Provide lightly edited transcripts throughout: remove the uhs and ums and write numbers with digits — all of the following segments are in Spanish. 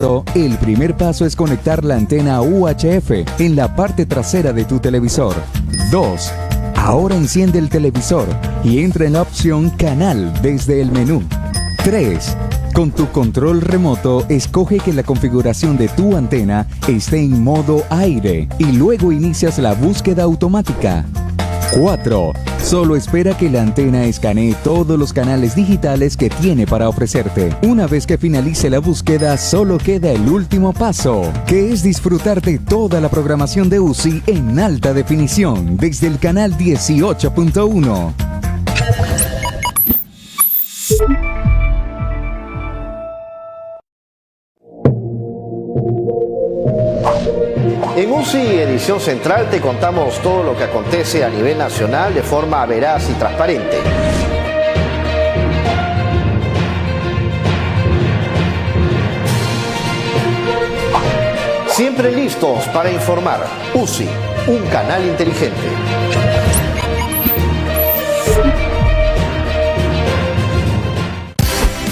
El primer paso es conectar la antena UHF en la parte trasera de tu televisor. 2. Ahora enciende el televisor y entra en la opción Canal desde el menú. 3. Con tu control remoto, escoge que la configuración de tu antena esté en modo aire y luego inicias la búsqueda automática. 4. Solo espera que la antena escanee todos los canales digitales que tiene para ofrecerte. Una vez que finalice la búsqueda, solo queda el último paso, que es disfrutar de toda la programación de UCI en alta definición desde el canal 18.1. En UCI Edición Central te contamos todo lo que acontece a nivel nacional de forma veraz y transparente. Siempre listos para informar. UCI, un canal inteligente.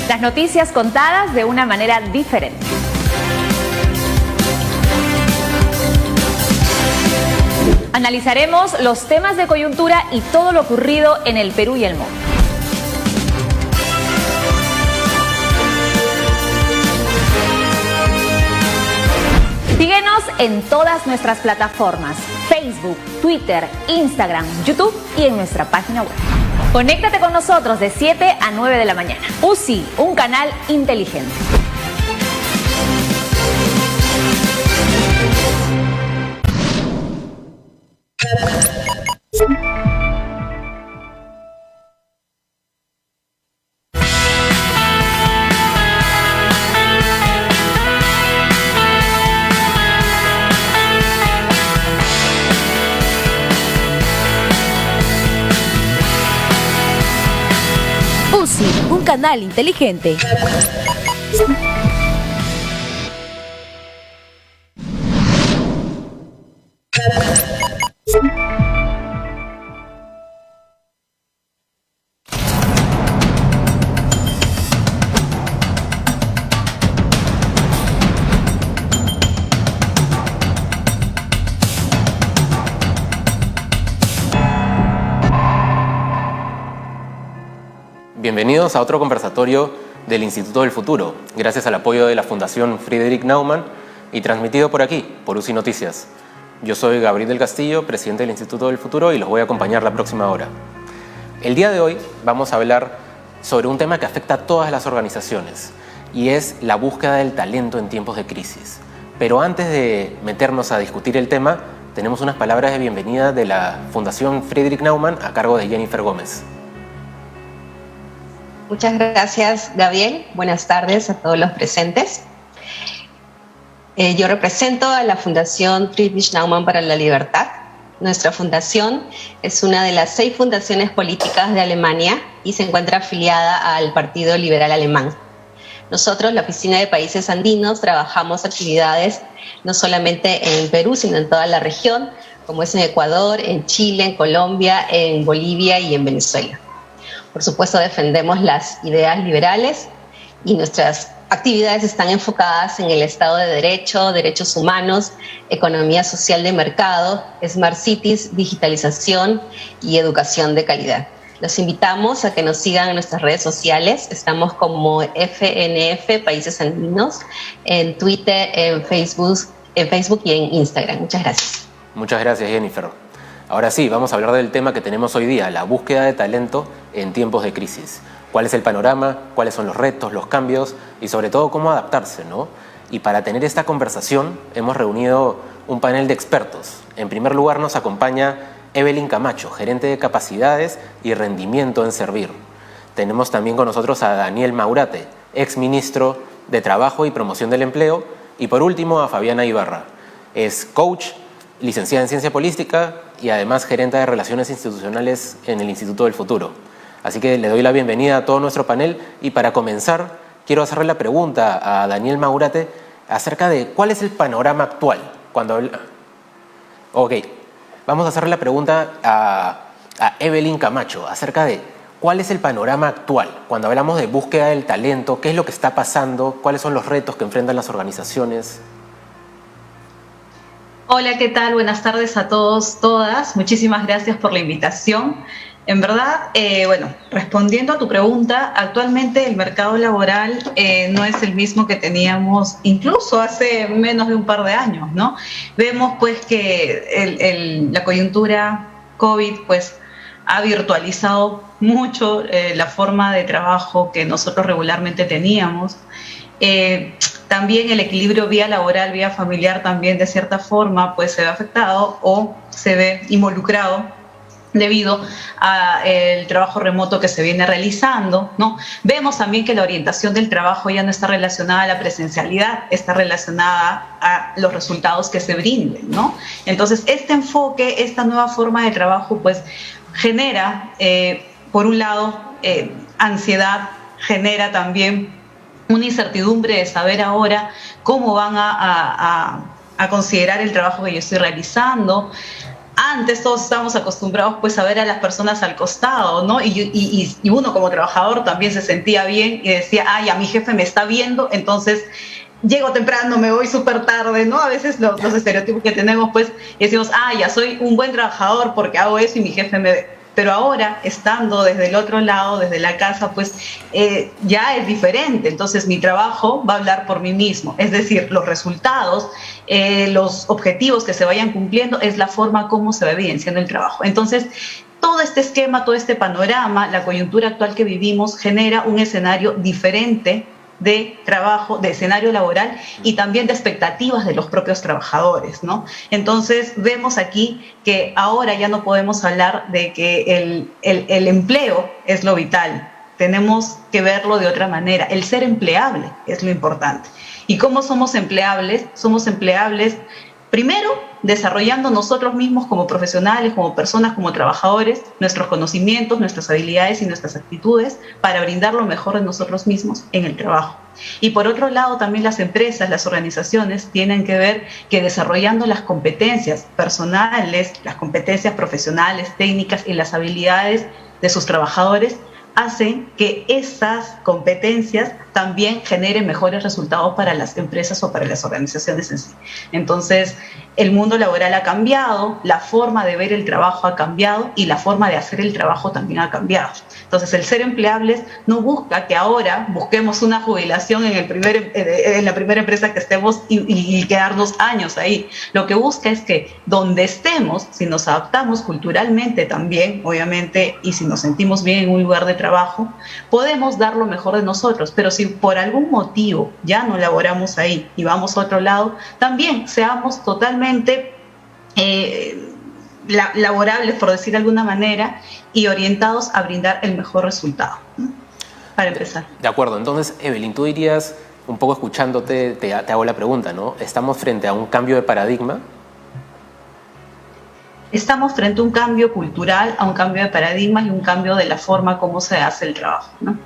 Las noticias contadas de una manera diferente. Analizaremos los temas de coyuntura y todo lo ocurrido en el Perú y el mundo. Síguenos en todas nuestras plataformas: Facebook, Twitter, Instagram, YouTube y en nuestra página web. Conéctate con nosotros de 7 a 9 de la mañana. UCI, un canal inteligente. UCI, un canal inteligente. Bienvenidos a otro conversatorio del Instituto del Futuro, gracias al apoyo de la Fundación Friedrich Naumann y transmitido por aquí, por UCI Noticias. Yo soy Gabriel del Castillo, presidente del Instituto del Futuro, y los voy a acompañar la próxima hora. El día de hoy vamos a hablar sobre un tema que afecta a todas las organizaciones, y es la búsqueda del talento en tiempos de crisis. Pero antes de meternos a discutir el tema, tenemos unas palabras de bienvenida de la Fundación Friedrich Naumann a cargo de Jennifer Gómez. Muchas gracias, Gabriel. Buenas tardes a todos los presentes. Yo represento a la Fundación Friedrich Naumann para la Libertad. Nuestra fundación es una de las 6 fundaciones políticas de Alemania y se encuentra afiliada al Partido Liberal Alemán. Nosotros, la Oficina de Países Andinos, trabajamos actividades no solamente en Perú, sino en toda la región, como es en Ecuador, en Chile, en Colombia, en Bolivia y en Venezuela. Por supuesto, defendemos las ideas liberales y nuestras actividades están enfocadas en el Estado de Derecho, derechos humanos, economía social de mercado, Smart Cities, digitalización y educación de calidad. Los invitamos a que nos sigan en nuestras redes sociales. Estamos como FNF Países Andinos en Twitter, en Facebook y en Instagram. Muchas gracias. Muchas gracias, Jennifer. Ahora sí, vamos a hablar del tema que tenemos hoy día, la búsqueda de talento en tiempos de crisis. ¿Cuál es el panorama? ¿Cuáles son los retos, los cambios? Y sobre todo, ¿cómo adaptarse, ¿no? Y para tener esta conversación hemos reunido un panel de expertos. En primer lugar nos acompaña Evelyn Camacho, gerente de capacidades y rendimiento en Servir. Tenemos también con nosotros a Daniel Maurate, exministro de Trabajo y Promoción del Empleo. Y por último a Fabiana Ibarra, es coach, licenciada en Ciencia Política y además gerente de Relaciones Institucionales en el Instituto del Futuro. Así que le doy la bienvenida a todo nuestro panel y para comenzar quiero hacerle la pregunta a Daniel Maurate acerca de cuál es el panorama actual. Vamos a hacerle la pregunta a Evelyn Camacho acerca de ¿cuál es el panorama actual? Cuando hablamos de búsqueda del talento, ¿qué es lo que está pasando? ¿Cuáles son los retos que enfrentan las organizaciones? Hola, ¿qué tal? Buenas tardes a todos, todas. Muchísimas gracias por la invitación. En verdad, respondiendo a tu pregunta, actualmente el mercado laboral no es el mismo que teníamos incluso hace menos de un par de años, ¿no? Vemos pues que la coyuntura COVID pues ha virtualizado mucho la forma de trabajo que nosotros regularmente teníamos. También el equilibrio vía laboral, vía familiar también de cierta forma pues se ve afectado o se ve involucrado debido al trabajo remoto que se viene realizando, ¿no? Vemos también que la orientación del trabajo ya no está relacionada a la presencialidad, está relacionada a los resultados que se brinden, ¿no? Entonces, este enfoque, esta nueva forma de trabajo, pues genera, por un lado, ansiedad, genera también una incertidumbre de saber ahora cómo van a considerar el trabajo que yo estoy realizando. Antes todos estábamos acostumbrados pues a ver a las personas al costado, ¿no? Y uno como trabajador también se sentía bien y decía, ay, a mi jefe me está viendo, entonces llego temprano, me voy súper tarde, ¿no? A veces los estereotipos que tenemos pues y decimos, ah, ya soy un buen trabajador porque hago eso y mi jefe me ve. Pero ahora, estando desde el otro lado, desde la casa, pues ya es diferente. Entonces, mi trabajo va a hablar por mí mismo. Es decir, los resultados, los objetivos que se vayan cumpliendo, es la forma como se va evidenciando el trabajo. Entonces, todo este esquema, todo este panorama, la coyuntura actual que vivimos, genera un escenario diferente de trabajo, de escenario laboral y también de expectativas de los propios trabajadores, ¿no? Entonces vemos aquí que ahora ya no podemos hablar de que el empleo es lo vital, tenemos que verlo de otra manera, el ser empleable es lo importante. ¿Y cómo somos empleables? Somos empleables primero desarrollando nosotros mismos como profesionales, como personas, como trabajadores, nuestros conocimientos, nuestras habilidades y nuestras actitudes para brindar lo mejor de nosotros mismos en el trabajo. Y por otro lado, también las empresas, las organizaciones tienen que ver que desarrollando las competencias personales, las competencias profesionales, técnicas y las habilidades de sus trabajadores hacen que esas competencias también generen mejores resultados para las empresas o para las organizaciones en sí. Entonces, el mundo laboral ha cambiado, la forma de ver el trabajo ha cambiado y la forma de hacer el trabajo también ha cambiado. Entonces, el ser empleables no busca que ahora busquemos una jubilación en la primera empresa que estemos y quedarnos años ahí. Lo que busca es que donde estemos, si nos adaptamos culturalmente también, obviamente, y si nos sentimos bien en un lugar de trabajo, podemos dar lo mejor de nosotros. Pero si por algún motivo ya no laboramos ahí y vamos a otro lado, también seamos totalmente laborables, por decir de alguna manera, y orientados a brindar el mejor resultado, ¿no? Para empezar. De acuerdo. Entonces, Evelyn, tú dirías, un poco escuchándote, te hago la pregunta, ¿no? ¿Estamos frente a un cambio de paradigma? Estamos frente a un cambio cultural, a un cambio de paradigma y un cambio de la forma como se hace el trabajo, ¿no?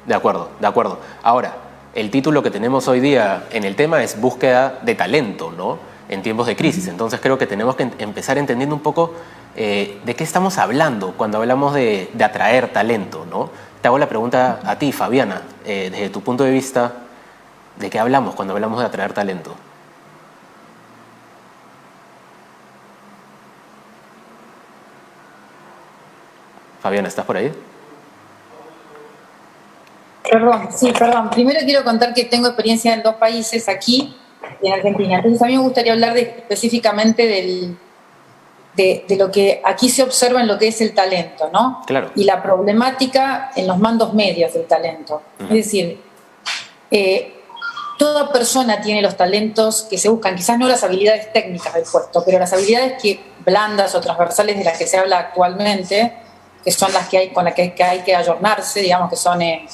De acuerdo, de acuerdo. Ahora, el título que tenemos hoy día en el tema es búsqueda de talento, ¿no? En tiempos de crisis. Entonces creo que tenemos que empezar entendiendo un poco de qué estamos hablando cuando hablamos de atraer talento, ¿no? Te hago la pregunta a ti, Fabiana, desde tu punto de vista, ¿de qué hablamos cuando hablamos de atraer talento? Fabiana, ¿estás por ahí? Perdón. Primero quiero contar que tengo experiencia en 2 países, aquí y en Argentina. Entonces a mí me gustaría hablar específicamente de lo que aquí se observa en lo que es el talento, ¿no? Claro. Y la problemática en los mandos medios del talento. Es decir, toda persona tiene los talentos que se buscan, quizás no las habilidades técnicas del puesto, pero las habilidades blandas o transversales de las que se habla actualmente, que son las que hay, con las que hay que ayornarse, digamos, que son el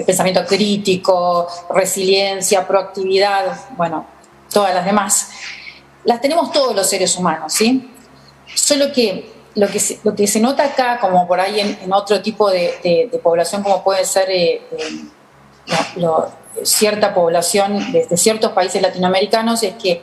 pensamiento crítico, resiliencia, proactividad, bueno, todas las demás. Las tenemos todos los seres humanos, ¿sí? Solo que lo que se nota acá, como por ahí en otro tipo de población, como puede ser cierta población de ciertos países latinoamericanos, es que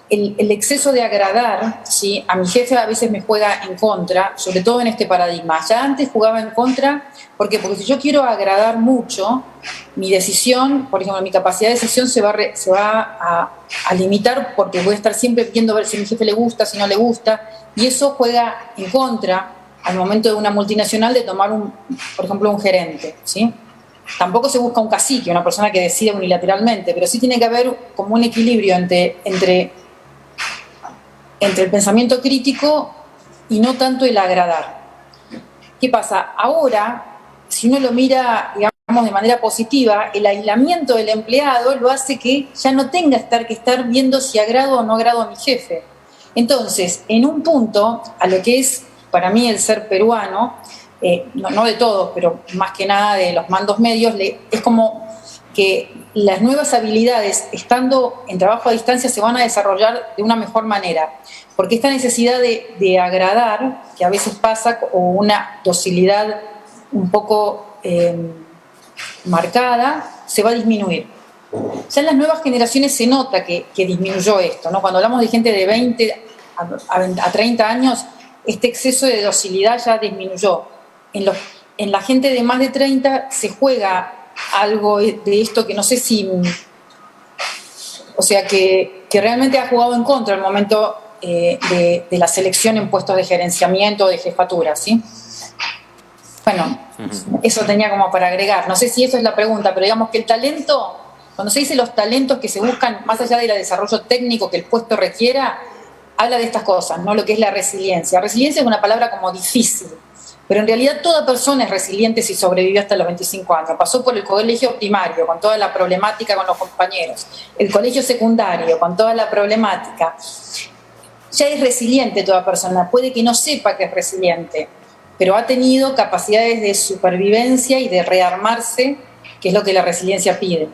el exceso de agradar, ¿sí? A mi jefe a veces me juega en contra, sobre todo en este paradigma. Ya antes jugaba en contra, ¿por qué? Porque si yo quiero agradar mucho, mi decisión, por ejemplo, mi capacidad de decisión se va a limitar, porque voy a estar siempre viendo a ver si a mi jefe le gusta, si no le gusta, y eso juega en contra al momento de una multinacional de tomar, por ejemplo, un gerente, ¿sí? Tampoco se busca un cacique, una persona que decide unilateralmente, pero sí tiene que haber como un equilibrio entre el pensamiento crítico y no tanto el agradar. ¿Qué pasa? Ahora, si uno lo mira, digamos, de manera positiva, el aislamiento del empleado lo hace que ya no tenga que estar viendo si agrado o no agrado a mi jefe. Entonces, en un punto, a lo que es para mí el ser peruano, no de todos, pero más que nada de los mandos medios, es como que las nuevas habilidades, estando en trabajo a distancia, se van a desarrollar de una mejor manera. Porque esta necesidad de agradar, que a veces pasa, o una docilidad un poco marcada, se va a disminuir. Ya en las nuevas generaciones se nota que disminuyó esto, ¿no? Cuando hablamos de gente de 20 a 30 años, este exceso de docilidad ya disminuyó. En la gente de más de 30 se juega algo de esto que no sé si... O sea, que realmente ha jugado en contra el momento de la selección en puestos de gerenciamiento o de jefatura, ¿sí? Bueno, eso tenía como para agregar. No sé si eso es la pregunta, pero digamos que el talento, cuando se dice los talentos que se buscan más allá del desarrollo técnico que el puesto requiera, habla de estas cosas, ¿no? Lo que es la resiliencia. Resiliencia es una palabra como difícil, pero en realidad toda persona es resiliente si sobrevivió hasta los 25 años. Pasó por el colegio primario con toda la problemática con los compañeros, el colegio secundario con toda la problemática. Ya es resiliente toda persona, puede que no sepa que es resiliente, pero ha tenido capacidades de supervivencia y de rearmarse, que es lo que la resiliencia pide.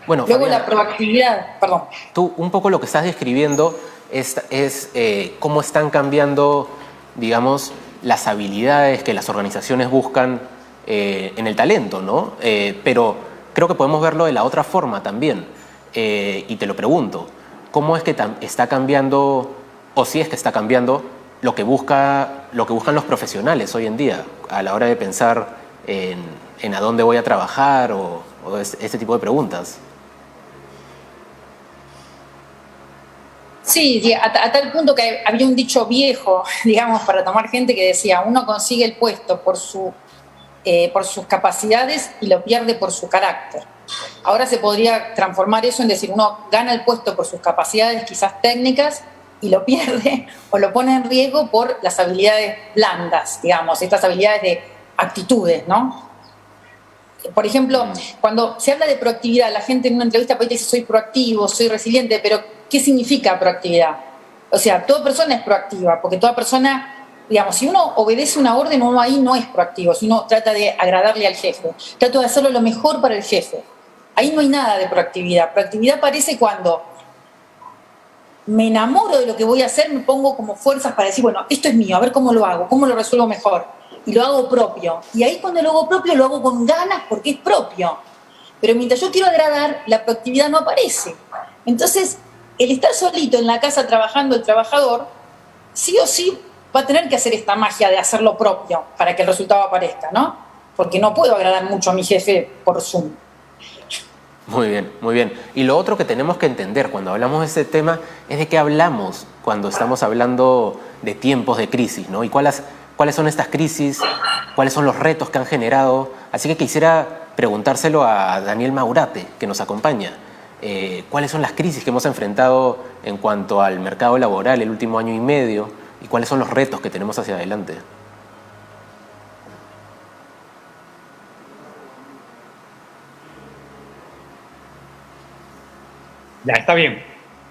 Bueno, luego Fabiana, la proactividad, perdón. Tú un poco lo que estás describiendo es cómo están cambiando, digamos, las habilidades que las organizaciones buscan en el talento, ¿no? Pero creo que podemos verlo de la otra forma también. Y te lo pregunto, ¿cómo es que está cambiando, o si es que está cambiando, lo que buscan los profesionales hoy en día a la hora de pensar en a dónde voy a trabajar o este tipo de preguntas? Sí, a tal punto que había un dicho viejo, digamos, para tomar gente que decía, uno consigue el puesto por sus capacidades y lo pierde por su carácter. Ahora se podría transformar eso en decir, uno gana el puesto por sus capacidades quizás técnicas y lo pierde o lo pone en riesgo por las habilidades blandas, digamos, estas habilidades de actitudes, ¿no? Por ejemplo, cuando se habla de proactividad, la gente en una entrevista puede decir, soy proactivo, soy resiliente, pero ¿qué significa proactividad? O sea, toda persona es proactiva, porque toda persona, digamos, si uno obedece una orden, uno ahí no es proactivo, si uno trata de agradarle al jefe, trata de hacerlo lo mejor para el jefe. Ahí no hay nada de proactividad. Proactividad aparece cuando me enamoro de lo que voy a hacer, me pongo como fuerzas para decir, bueno, esto es mío, a ver cómo lo hago, cómo lo resuelvo mejor. Y lo hago propio. Y ahí cuando lo hago propio, lo hago con ganas porque es propio. Pero mientras yo quiero agradar, la proactividad no aparece. Entonces, el estar solito en la casa trabajando, el trabajador, sí o sí va a tener que hacer esta magia de hacerlo propio para que el resultado aparezca, ¿no? Porque no puedo agradar mucho a mi jefe por Zoom. Muy bien, muy bien. Y lo otro que tenemos que entender cuando hablamos de este tema es de qué hablamos cuando estamos hablando de tiempos de crisis, ¿no? Y cuáles son estas crisis, cuáles son los retos que han generado. Así que quisiera preguntárselo a Daniel Maurate, que nos acompaña. ¿Cuáles son las crisis que hemos enfrentado en cuanto al mercado laboral el último año y medio? ¿Y cuáles son los retos que tenemos hacia adelante? Ya, está bien.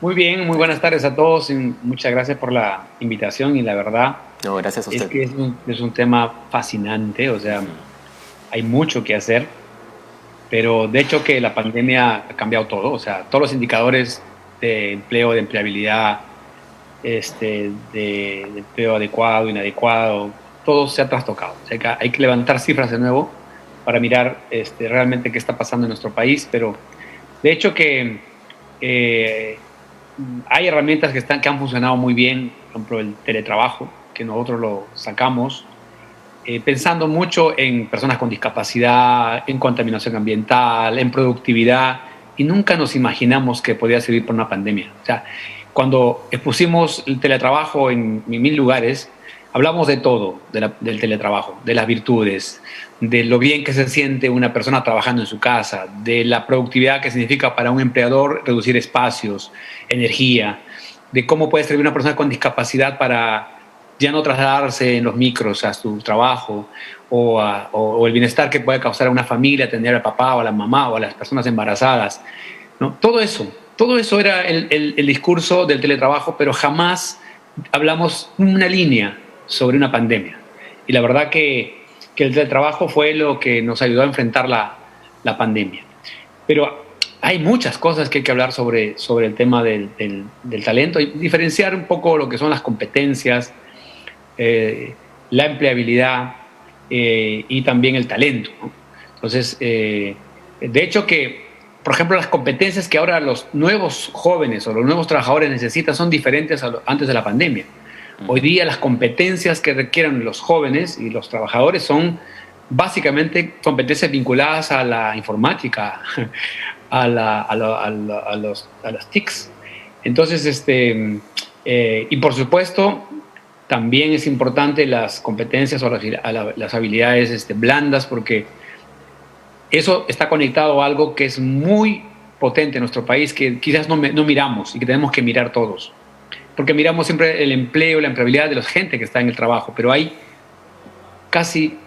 Muy bien, muy buenas tardes a todos y muchas gracias por la invitación y la verdad... No, gracias a usted. Es que es un tema fascinante, o sea, hay mucho que hacer, pero de hecho que la pandemia ha cambiado todo, o sea, todos los indicadores de empleo, de empleabilidad, de empleo adecuado, inadecuado, todo se ha trastocado. O sea, que hay que levantar cifras de nuevo para mirar realmente qué está pasando en nuestro país, pero de hecho que hay herramientas que han funcionado muy bien, por ejemplo, el teletrabajo, que nosotros lo sacamos pensando mucho en personas con discapacidad, en contaminación ambiental, en productividad, y nunca nos imaginamos que podía servir por una pandemia. O sea, cuando expusimos el teletrabajo en 1000 lugares, hablamos de todo, del teletrabajo, de las virtudes, de lo bien que se siente una persona trabajando en su casa, de la productividad que significa para un empleador reducir espacios, energía, de cómo puede servir una persona con discapacidad para ya no trasladarse en los micros a su trabajo, o el bienestar que puede causar a una familia, tener al papá o a la mamá o a las personas embarazadas, ¿no? Todo eso era el discurso del teletrabajo, pero jamás hablamos una línea sobre una pandemia. Y la verdad que el teletrabajo fue lo que nos ayudó a enfrentar la pandemia. Pero hay muchas cosas que hay que hablar sobre el tema del talento y diferenciar un poco lo que son las competencias, la empleabilidad y también el talento, ¿no? Entonces, de hecho que, por ejemplo, las competencias que ahora los nuevos jóvenes o los nuevos trabajadores necesitan son diferentes a antes de la pandemia. Hoy día las competencias que requieren los jóvenes y los trabajadores son básicamente competencias vinculadas a la informática, a las TICs. Entonces, y por supuesto, también es importante las competencias o las habilidades blandas, porque eso está conectado a algo que es muy potente en nuestro país, que quizás no miramos y que tenemos que mirar todos. Porque miramos siempre el empleo, la empleabilidad de la gente que está en el trabajo, pero hay casi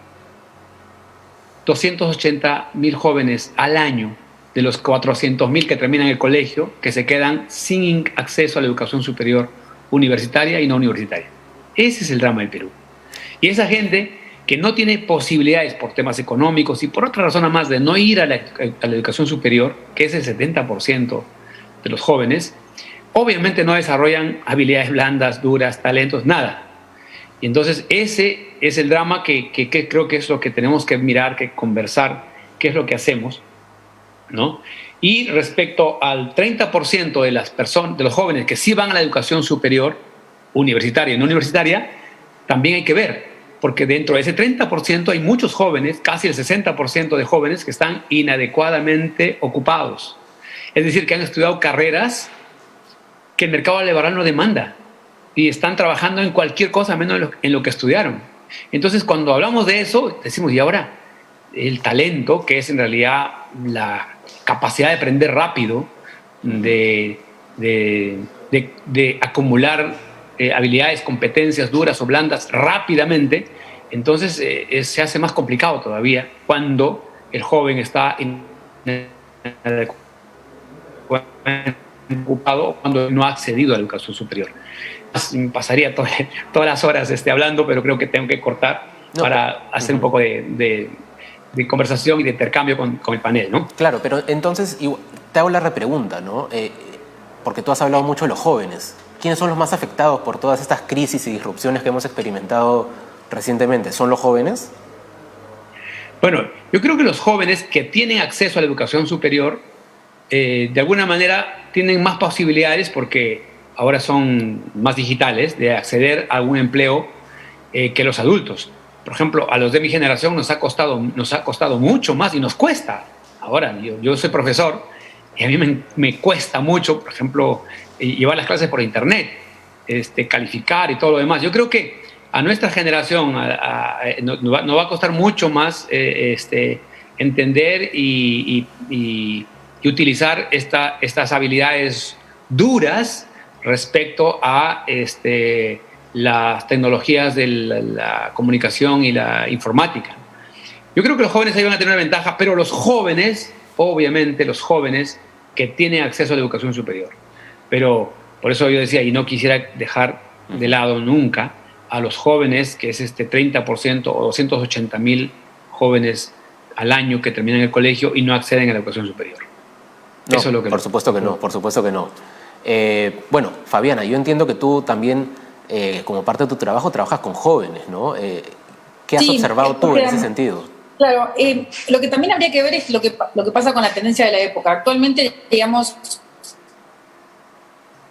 280.000 jóvenes al año de los 400.000 que terminan el colegio que se quedan sin acceso a la educación superior universitaria y no universitaria. Ese es el drama del Perú. Y esa gente que no tiene posibilidades por temas económicos y por otra razón más de no ir a la educación superior, que es el 70% de los jóvenes, obviamente no desarrollan habilidades blandas, duras, talentos, nada. Y entonces ese es el drama que creo que es lo que tenemos que mirar, que conversar, qué es lo que hacemos, ¿no? Y respecto al 30% de las personas, de los jóvenes que sí van a la educación superior, universitaria y no universitaria, también hay que ver, porque dentro de ese 30% hay muchos jóvenes, casi el 60% de jóvenes que están inadecuadamente ocupados. Es decir, que han estudiado carreras que el mercado laboral no demanda y están trabajando en cualquier cosa menos en lo que estudiaron. Entonces, cuando hablamos de eso, decimos, ¿y ahora? El talento, que es en realidad la capacidad de aprender rápido, de acumular habilidades, competencias duras o blandas rápidamente, entonces se hace más complicado todavía cuando el joven está ocupado, cuando no ha accedido a la educación superior. Pasaría todas las horas hablando, pero creo que tengo que cortar para hacer un poco de conversación y de intercambio con el panel, ¿no? Claro, pero entonces te hago la repregunta, ¿no? Porque tú has hablado mucho de los jóvenes. ¿Quiénes son los más afectados por todas estas crisis y disrupciones que hemos experimentado recientemente? ¿Son los jóvenes? Bueno, yo creo que los jóvenes que tienen acceso a la educación superior, de alguna manera tienen más posibilidades porque ahora son más digitales de acceder a algún empleo que los adultos. Por ejemplo, a los de mi generación nos ha costado mucho más y nos cuesta. Ahora, yo soy profesor y a mí me cuesta mucho, por ejemplo, llevar las clases por internet, calificar y todo lo demás. Yo creo que a nuestra generación nos va a costar mucho más entender y utilizar estas habilidades duras respecto a las tecnologías de la comunicación y la informática. Yo creo que los jóvenes ahí van a tener una ventaja, pero los jóvenes, obviamente los jóvenes que tienen acceso a la educación superior. Pero por eso yo decía, y no quisiera dejar de lado nunca a los jóvenes, que es 30% o 280.000 jóvenes al año que terminan el colegio y no acceden a la educación superior. No, eso es lo que por supuesto que no, por supuesto que no. Bueno, Fabiana, yo entiendo que tú también, como parte de tu trabajo, trabajas con jóvenes, ¿no? ¿Qué has observado tú en ese sentido? Claro, lo que también habría que ver es lo que pasa con la tendencia de la época. Actualmente, digamos,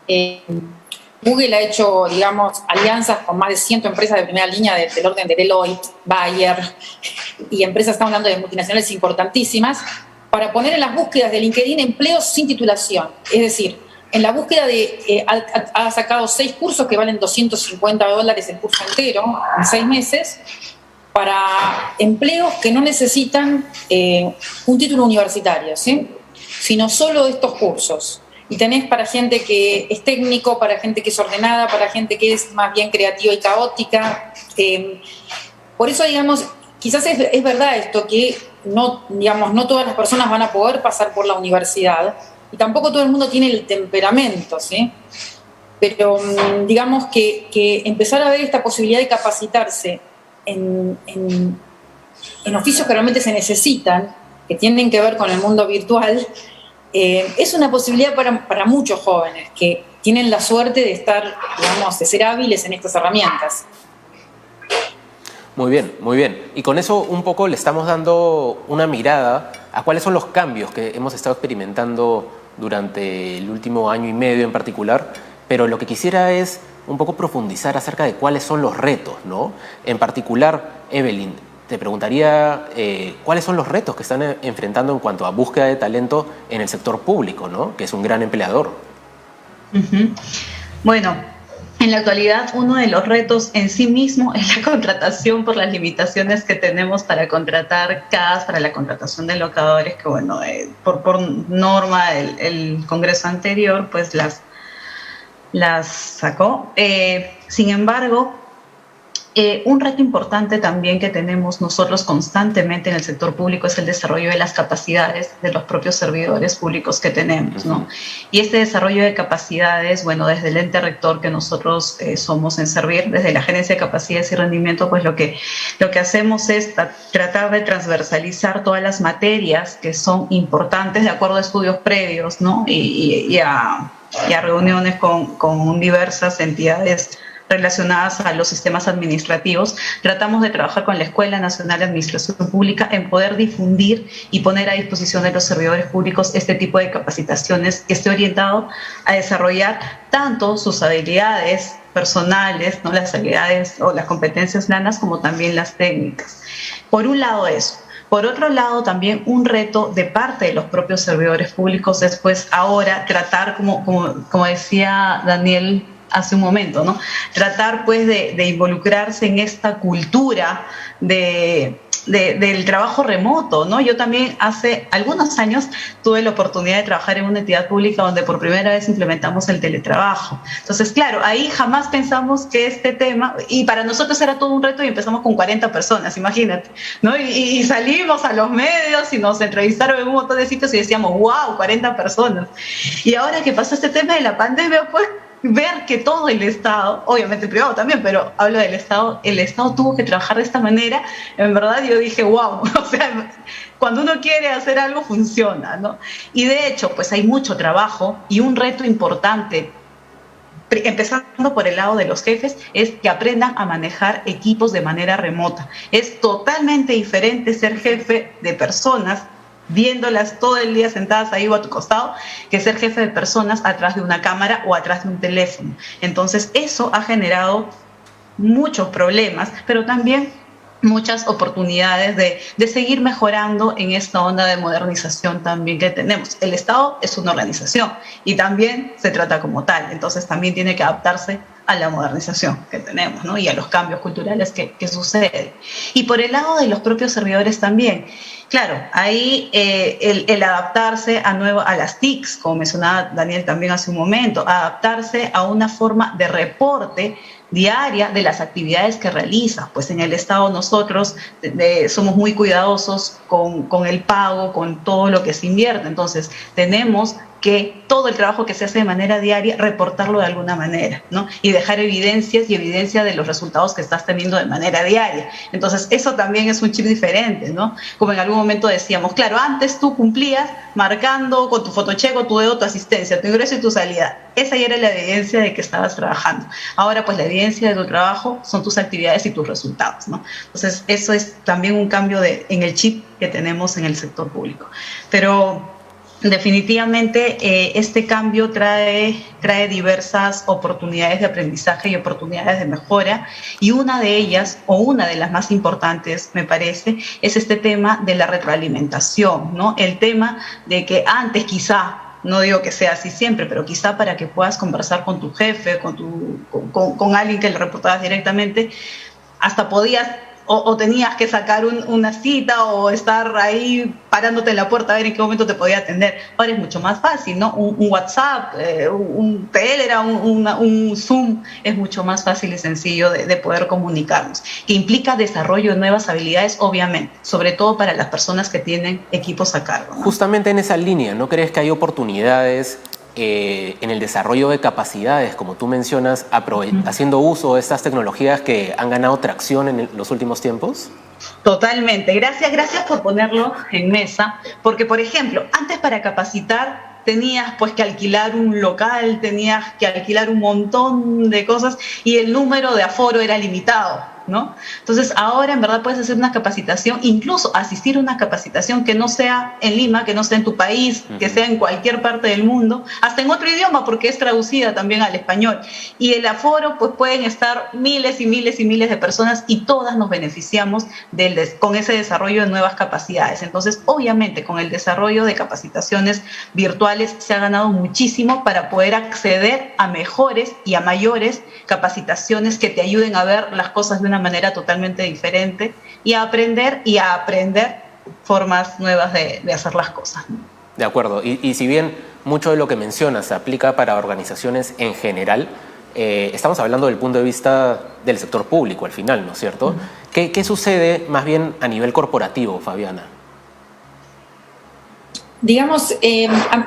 Google ha hecho, digamos, alianzas con más de 100 empresas de primera línea del orden de Deloitte, Bayer y empresas, estamos hablando de multinacionales importantísimas, para poner en las búsquedas de LinkedIn empleos sin titulación. Es decir, en la búsqueda ha sacado 6 cursos que valen $250 el curso entero en 6 meses para empleos que no necesitan un título universitario, ¿sí? Sino solo estos cursos. Y tenés para gente que es técnico, para gente que es ordenada, para gente que es más bien creativa y caótica. Por eso, digamos, quizás es verdad esto, que no todas las personas van a poder pasar por la universidad y tampoco todo el mundo tiene el temperamento, ¿sí? Pero digamos que empezar a ver esta posibilidad de capacitarse en oficios que realmente se necesitan, que tienen que ver con el mundo virtual, es una posibilidad para muchos jóvenes que tienen la suerte de estar, digamos, de ser hábiles en estas herramientas. Muy bien, muy bien. Y con eso un poco le estamos dando una mirada a cuáles son los cambios que hemos estado experimentando durante el último año y medio en particular, pero lo que quisiera es un poco profundizar acerca de cuáles son los retos, ¿no? En particular, Evelyn, te preguntaría cuáles son los retos que están enfrentando en cuanto a búsqueda de talento en el sector público, ¿no? Que es un gran empleador. Bueno, en la actualidad uno de los retos en sí mismo es la contratación por las limitaciones que tenemos para contratar CAS, para la contratación de locadores, que bueno, por norma el Congreso anterior pues las sacó. Sin embargo, un reto importante también que tenemos nosotros constantemente en el sector público es el desarrollo de las capacidades de los propios servidores públicos que tenemos, ¿no? Y este desarrollo de capacidades, bueno, desde el ente rector que nosotros somos en Servir, desde la Gerencia de Capacidades y Rendimiento, pues lo que hacemos es tratar de transversalizar todas las materias que son importantes de acuerdo a estudios previos, ¿no? Y a reuniones con diversas entidades relacionadas a los sistemas administrativos. Tratamos de trabajar con la Escuela Nacional de Administración Pública en poder difundir y poner a disposición de los servidores públicos este tipo de capacitaciones que esté orientado a desarrollar tanto sus habilidades personales, ¿no? Las habilidades o las competencias blandas, como también las técnicas. Por un lado eso. Por otro lado, también un reto de parte de los propios servidores públicos es pues ahora tratar, como decía Daniel hace un momento, ¿no? Tratar pues de involucrarse en esta cultura del trabajo remoto, ¿no? Yo también hace algunos años tuve la oportunidad de trabajar en una entidad pública donde por primera vez implementamos el teletrabajo. Entonces, claro, ahí jamás pensamos que este tema, y para nosotros era todo un reto y empezamos con 40 personas, imagínate, ¿no? Y salimos a los medios y nos entrevistaron en un montón de sitios y decíamos, wow, 40 personas. Y ahora que pasó este tema de la pandemia, pues ver que todo el Estado, obviamente el privado también, pero hablo del Estado, el Estado tuvo que trabajar de esta manera. En verdad yo dije, wow, o sea, cuando uno quiere hacer algo funciona, ¿no? Y de hecho, pues hay mucho trabajo y un reto importante, empezando por el lado de los jefes, es que aprendan a manejar equipos de manera remota. Es totalmente diferente ser jefe de personas viéndolas todo el día sentadas ahí o a tu costado, que ser jefe de personas atrás de una cámara o atrás de un teléfono. Entonces eso ha generado muchos problemas, pero también muchas oportunidades de seguir mejorando en esta onda de modernización también que tenemos. El Estado es una organización y también se trata como tal, entonces también tiene que adaptarse a la modernización que tenemos, ¿no? Y a los cambios culturales que suceden. Y por el lado de los propios servidores también, claro, ahí el adaptarse a las TICs, como mencionaba Daniel también hace un momento, adaptarse a una forma de reporte diaria de las actividades que realiza. Pues en el Estado nosotros somos muy cuidadosos con el pago, con todo lo que se invierte. Entonces tenemos que todo el trabajo que se hace de manera diaria, reportarlo de alguna manera, ¿no? Y dejar evidencia de los resultados que estás teniendo de manera diaria. Entonces, eso también es un chip diferente, ¿no? Como en algún momento decíamos, claro, antes tú cumplías marcando con tu fotocheco, tu dedo, tu asistencia, tu ingreso y tu salida. Esa ya era la evidencia de que estabas trabajando. Ahora, pues, la evidencia de tu trabajo son tus actividades y tus resultados, ¿no? Entonces, eso es también un cambio en el chip que tenemos en el sector público. Pero Definitivamente este cambio trae diversas oportunidades de aprendizaje y oportunidades de mejora, y una de ellas, o una de las más importantes, me parece, es este tema de la retroalimentación, ¿no? El tema de que antes quizá, no digo que sea así siempre, pero quizá para que puedas conversar con tu jefe, con alguien que le reportabas directamente, hasta podías o tenías que sacar una cita o estar ahí parándote en la puerta a ver en qué momento te podía atender. Ahora es mucho más fácil, ¿no? Un WhatsApp, un Telegram, un Zoom, es mucho más fácil y sencillo de poder comunicarnos, que implica desarrollo de nuevas habilidades, obviamente, sobre todo para las personas que tienen equipos a cargo, ¿no? Justamente en esa línea, ¿no crees que hay oportunidades en el desarrollo de capacidades, como tú mencionas, haciendo uso de estas tecnologías que han ganado tracción en los últimos tiempos? Totalmente. Gracias por ponerlo en mesa, porque, por ejemplo, antes para capacitar tenías pues que alquilar un local, tenías que alquilar un montón de cosas y el número de aforo era limitado, ¿no? Entonces ahora en verdad puedes hacer una capacitación, incluso asistir a una capacitación que no sea en Lima, que no sea en tu país, que sea en cualquier parte del mundo, hasta en otro idioma porque es traducida también al español. Y el aforo pues pueden estar miles y miles y miles de personas y todas nos beneficiamos con ese desarrollo de nuevas capacidades. Entonces obviamente con el desarrollo de capacitaciones virtuales se ha ganado muchísimo para poder acceder a mejores y a mayores capacitaciones que te ayuden a ver las cosas de una manera totalmente diferente y a aprender formas nuevas de hacer las cosas, ¿no? De acuerdo. Y si bien mucho de lo que mencionas se aplica para organizaciones en general, estamos hablando del punto de vista del sector público al final, ¿no es cierto? Uh-huh. ¿Qué sucede más bien a nivel corporativo, Fabiana? Digamos,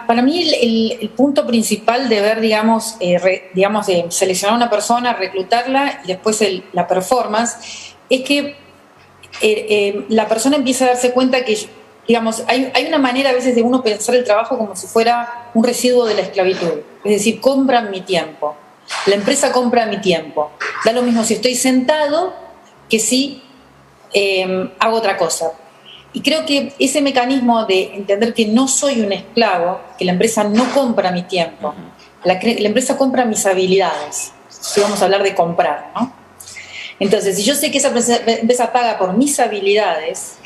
para mí el punto principal de ver, digamos, seleccionar a una persona, reclutarla y después la performance, es que la persona empieza a darse cuenta que, digamos, hay una manera a veces de uno pensar el trabajo como si fuera un residuo de la esclavitud. Es decir, compran mi tiempo. La empresa compra mi tiempo. Da lo mismo si estoy sentado que si hago otra cosa. Y creo que ese mecanismo de entender que no soy un esclavo, que la empresa no compra mi tiempo, la empresa compra mis habilidades, si vamos a hablar de comprar, ¿no? Entonces, si yo sé que esa empresa paga por mis habilidades,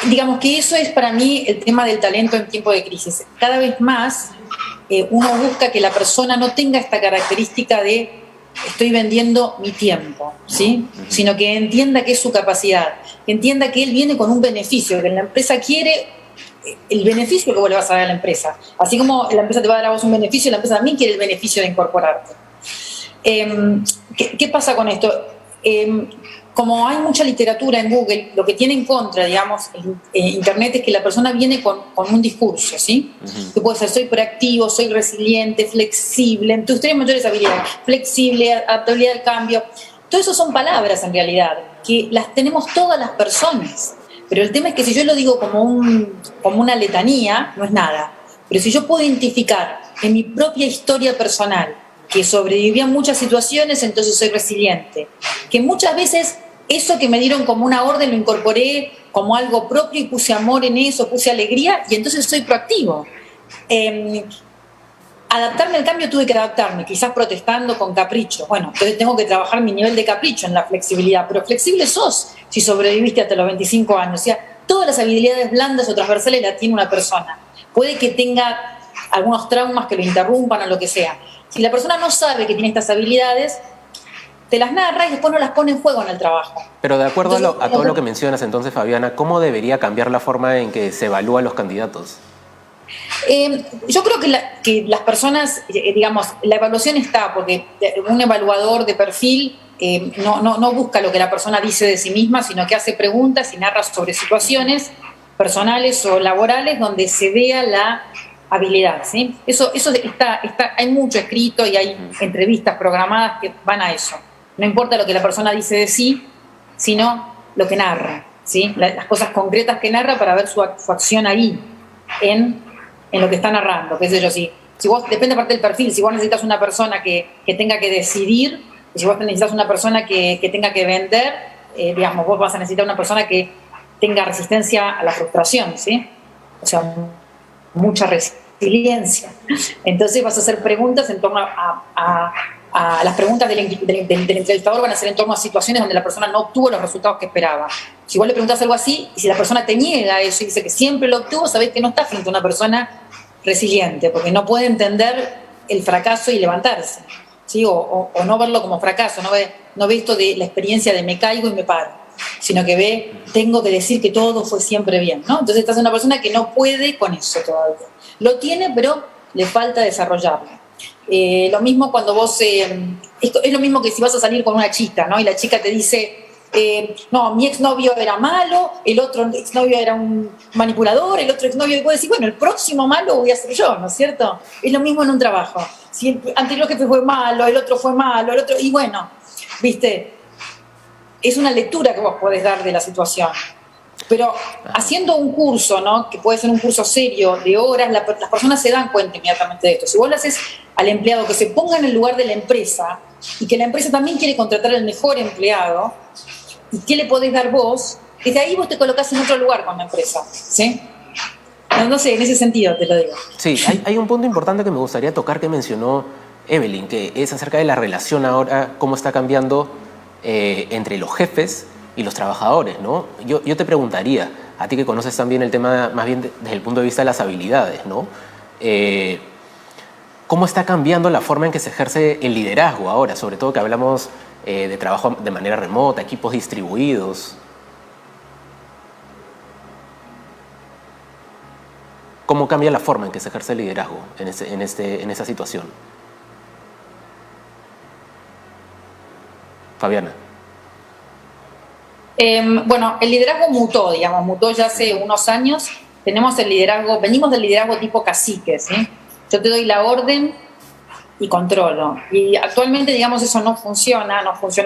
digamos que eso es para mí el tema del talento en tiempo de crisis. Cada vez más uno busca que la persona no tenga esta característica de estoy vendiendo mi tiempo, ¿sí? Sino que entienda que es su capacidad, que entienda que él viene con un beneficio, que la empresa quiere el beneficio que vos le vas a dar a la empresa. Así como la empresa te va a dar a vos un beneficio, la empresa también quiere el beneficio de incorporarte. ¿Qué pasa con esto? Como hay mucha literatura en Google, lo que tiene en contra, digamos, Internet es que la persona viene con un discurso, ¿sí? Que puede ser, soy proactivo, soy resiliente, flexible, tus tres mayores habilidades, flexible, adaptabilidad al cambio. Todo eso son palabras, en realidad, que las tenemos todas las personas. Pero el tema es que si yo lo digo como una letanía, no es nada. Pero si yo puedo identificar en mi propia historia personal que sobreviví a muchas situaciones, entonces soy resiliente. Que muchas veces eso que me dieron como una orden lo incorporé como algo propio y puse amor en eso, puse alegría y entonces soy proactivo. Adaptarme al cambio tuve que adaptarme, quizás protestando con capricho. Bueno, entonces tengo que trabajar mi nivel de capricho en la flexibilidad, pero flexible sos si sobreviviste hasta los 25 años. O sea, todas las habilidades blandas o transversales las tiene una persona. Puede que tenga algunos traumas que lo interrumpan o lo que sea. Si la persona no sabe que tiene estas habilidades, te las narra y después no las pone en juego en el trabajo. Pero de acuerdo a todo lo que mencionas entonces, Fabiana, ¿cómo debería cambiar la forma en que se evalúan los candidatos? Yo creo que las personas, digamos, la evaluación está, porque un evaluador de perfil no busca lo que la persona dice de sí misma, sino que hace preguntas y narra sobre situaciones personales o laborales donde se vea la habilidad, ¿sí? Eso está, hay mucho escrito y hay entrevistas programadas que van a eso. No importa lo que la persona dice de sí, sino lo que narra, ¿sí? Las cosas concretas que narra para ver su acción ahí, en lo que está narrando. Qué sé yo, si vos, depende parte del perfil, si vos necesitas una persona que tenga que decidir, y si vos necesitas una persona que tenga que vender, digamos, vos vas a necesitar una persona que tenga resistencia a la frustración, ¿sí? O sea, mucha resiliencia. Entonces vas a hacer preguntas en torno a las preguntas del entrevistador van a ser en torno a situaciones donde la persona no obtuvo los resultados que esperaba. Si vos le preguntás algo así, y si la persona te niega eso y dice que siempre lo obtuvo, sabés que no estás frente a una persona resiliente, porque no puede entender el fracaso y levantarse, ¿sí? O no verlo como fracaso, no ve esto de la experiencia de me caigo y me paro, sino que ve, tengo que decir que todo fue siempre bien, ¿no? Entonces estás una persona que no puede con eso todavía. Lo tiene, pero le falta desarrollarlo. Lo mismo cuando vos, es lo mismo que si vas a salir con una chica, ¿no? Y la chica te dice, no, mi exnovio era malo, el otro exnovio era un manipulador, el otro exnovio, y vos decís, bueno, el próximo malo voy a ser yo, ¿no es cierto? Es lo mismo en un trabajo. Si el anterior jefe fue malo, el otro fue malo, el otro, y bueno, viste, es una lectura que vos podés dar de la situación. Pero haciendo un curso, ¿no? Que puede ser un curso serio de horas, las personas se dan cuenta inmediatamente de esto. Si vos le haces al empleado que se ponga en el lugar de la empresa y que la empresa también quiere contratar al mejor empleado, ¿y qué le podés dar vos? Desde ahí vos te colocás en otro lugar con la empresa, ¿sí? No sé, en ese sentido te lo digo. Sí, hay un punto importante que me gustaría tocar que mencionó Evelyn, que es acerca de la relación ahora, cómo está cambiando entre los jefes y los trabajadores, ¿no? Yo te preguntaría, a ti que conoces también el tema más bien desde el punto de vista de las habilidades, ¿no? ¿Cómo está cambiando la forma en que se ejerce el liderazgo ahora? Sobre todo que hablamos de trabajo de manera remota, equipos distribuidos. ¿Cómo cambia la forma en que se ejerce el liderazgo en esa situación? Fabiana. Bueno, el liderazgo mutó ya hace unos años. Venimos del liderazgo tipo cacique, ¿sí? Yo te doy la orden y controlo. Y actualmente, digamos, eso no funciona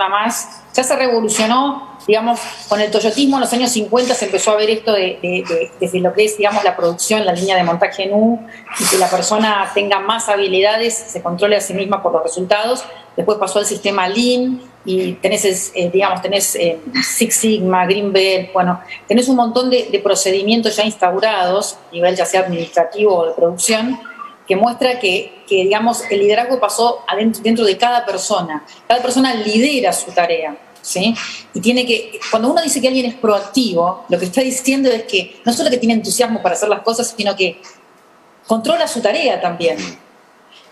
más. Ya se revolucionó, digamos, con el toyotismo en los años 50 se empezó a ver esto desde lo que es, digamos, la producción, la línea de montaje en U, y que la persona tenga más habilidades, se controle a sí misma por los resultados. Después pasó al sistema Lean y tenés Six Sigma, Green Belt, bueno, tenés un montón de procedimientos ya instaurados, a nivel ya sea administrativo o de producción, que muestra que digamos, el liderazgo pasó dentro de cada persona. Cada persona lidera su tarea, ¿sí? Y cuando uno dice que alguien es proactivo, lo que está diciendo es que no solo que tiene entusiasmo para hacer las cosas, sino que controla su tarea también.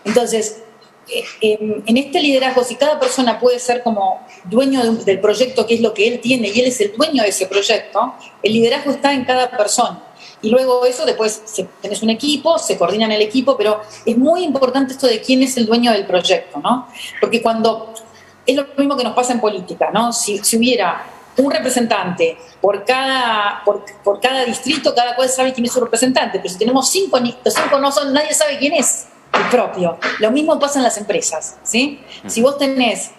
Entonces, en este liderazgo, si cada persona puede ser como dueño del proyecto, que es lo que él tiene, y él es el dueño de ese proyecto, el liderazgo está en cada persona. Y luego eso, después tenés un equipo, se coordina en el equipo, pero es muy importante esto de quién es el dueño del proyecto, ¿no? Porque es lo mismo que nos pasa en política, ¿no? Si hubiera un representante por cada distrito, cada cual sabe quién es su representante, pero si tenemos cinco, los cinco nadie sabe quién es el propio. Lo mismo pasa en las empresas, ¿sí? Si vos tenés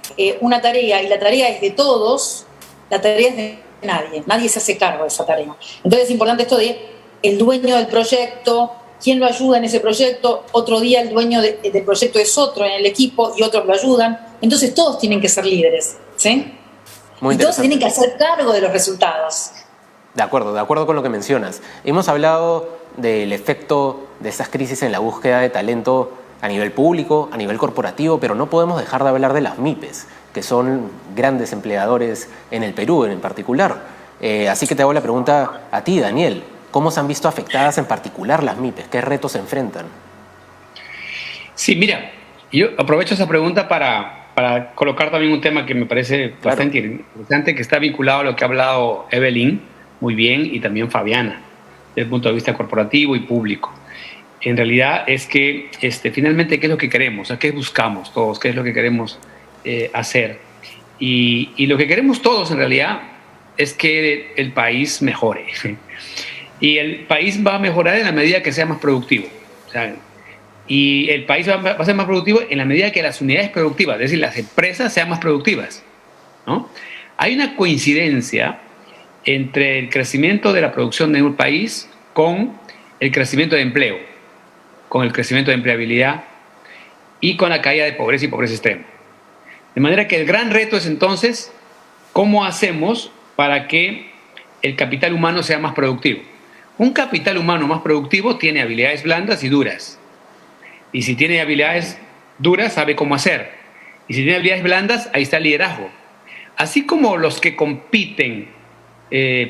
una tarea y la tarea es de todos, la tarea es de nadie se hace cargo de esa tarea. Entonces es importante esto de el dueño del proyecto, quién lo ayuda en ese proyecto, otro día el dueño del proyecto es otro en el equipo y otros lo ayudan. Entonces todos tienen que ser líderes, ¿sí? Y todos tienen que hacer cargo de los resultados. De acuerdo con lo que mencionas. Hemos hablado del efecto de estas crisis en la búsqueda de talento a nivel público, a nivel corporativo, pero no podemos dejar de hablar de las MIPES, que son grandes empleadores en el Perú en particular. Así que te hago la pregunta a ti, Daniel. ¿Cómo se han visto afectadas en particular las MIPES? ¿Qué retos se enfrentan? Sí, mira, yo aprovecho esa pregunta para colocar también un tema que me parece bastante interesante, que está vinculado a lo que ha hablado Evelyn muy bien y también Fabiana, desde el punto de vista corporativo y público. En realidad es que finalmente, ¿qué es lo que queremos? ¿A qué buscamos todos? ¿Qué es lo que queremos hacer? Y lo que queremos todos en realidad es que el país mejore. Y el país va a mejorar en la medida que sea más productivo. O sea, y el país va a ser más productivo en la medida que las unidades productivas, es decir, las empresas sean más productivas, ¿no? Hay una coincidencia entre el crecimiento de la producción de un país con el crecimiento de empleo, con el crecimiento de empleabilidad y con la caída de pobreza y pobreza extrema. De manera que el gran reto es entonces cómo hacemos para que el capital humano sea más productivo. Un capital humano más productivo tiene habilidades blandas y duras. Y si tiene habilidades duras, sabe cómo hacer. Y si tiene habilidades blandas, ahí está el liderazgo. Así como los que compiten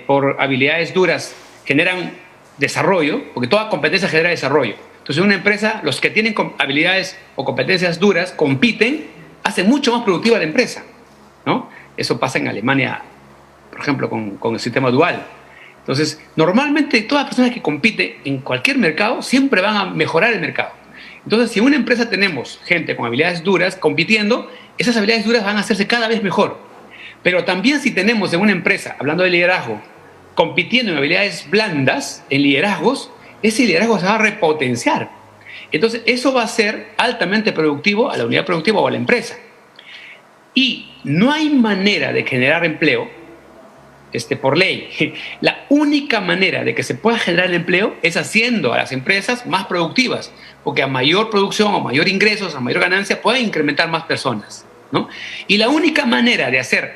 por habilidades duras generan desarrollo, porque toda competencia genera desarrollo. Entonces, en una empresa, los que tienen habilidades o competencias duras compiten, hacen mucho más productiva la empresa, ¿no? Eso pasa en Alemania, por ejemplo, con el sistema dual. Entonces, normalmente todas las personas que compiten en cualquier mercado siempre van a mejorar el mercado. Entonces, si en una empresa tenemos gente con habilidades duras compitiendo, esas habilidades duras van a hacerse cada vez mejor. Pero también si tenemos en una empresa, hablando de liderazgo, compitiendo en habilidades blandas, en liderazgos, ese liderazgo se va a repotenciar. Entonces, eso va a ser altamente productivo a la unidad productiva o a la empresa. Y no hay manera de generar empleo por ley. La única manera de que se pueda generar empleo es haciendo a las empresas más productivas, porque a mayor producción, a mayor ingresos, a mayor ganancia, pueden incrementar más personas, ¿no? Y la única manera de hacer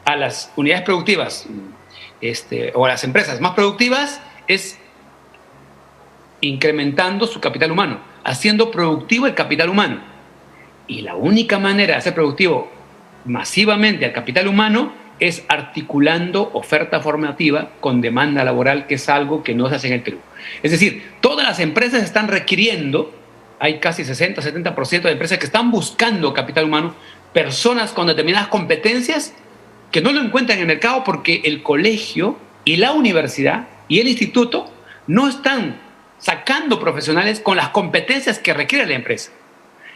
a las unidades productivas o a las empresas más productivas es incrementando su capital humano, haciendo productivo el capital humano. Y la única manera de hacer productivo masivamente al capital humano es articulando oferta formativa con demanda laboral, que es algo que no se hace en el Perú. Es decir, todas las empresas están requiriendo, hay casi 60-70% de empresas que están buscando capital humano, personas con determinadas competencias que no lo encuentran en el mercado porque el colegio y la universidad y el instituto no están sacando profesionales con las competencias que requiere la empresa.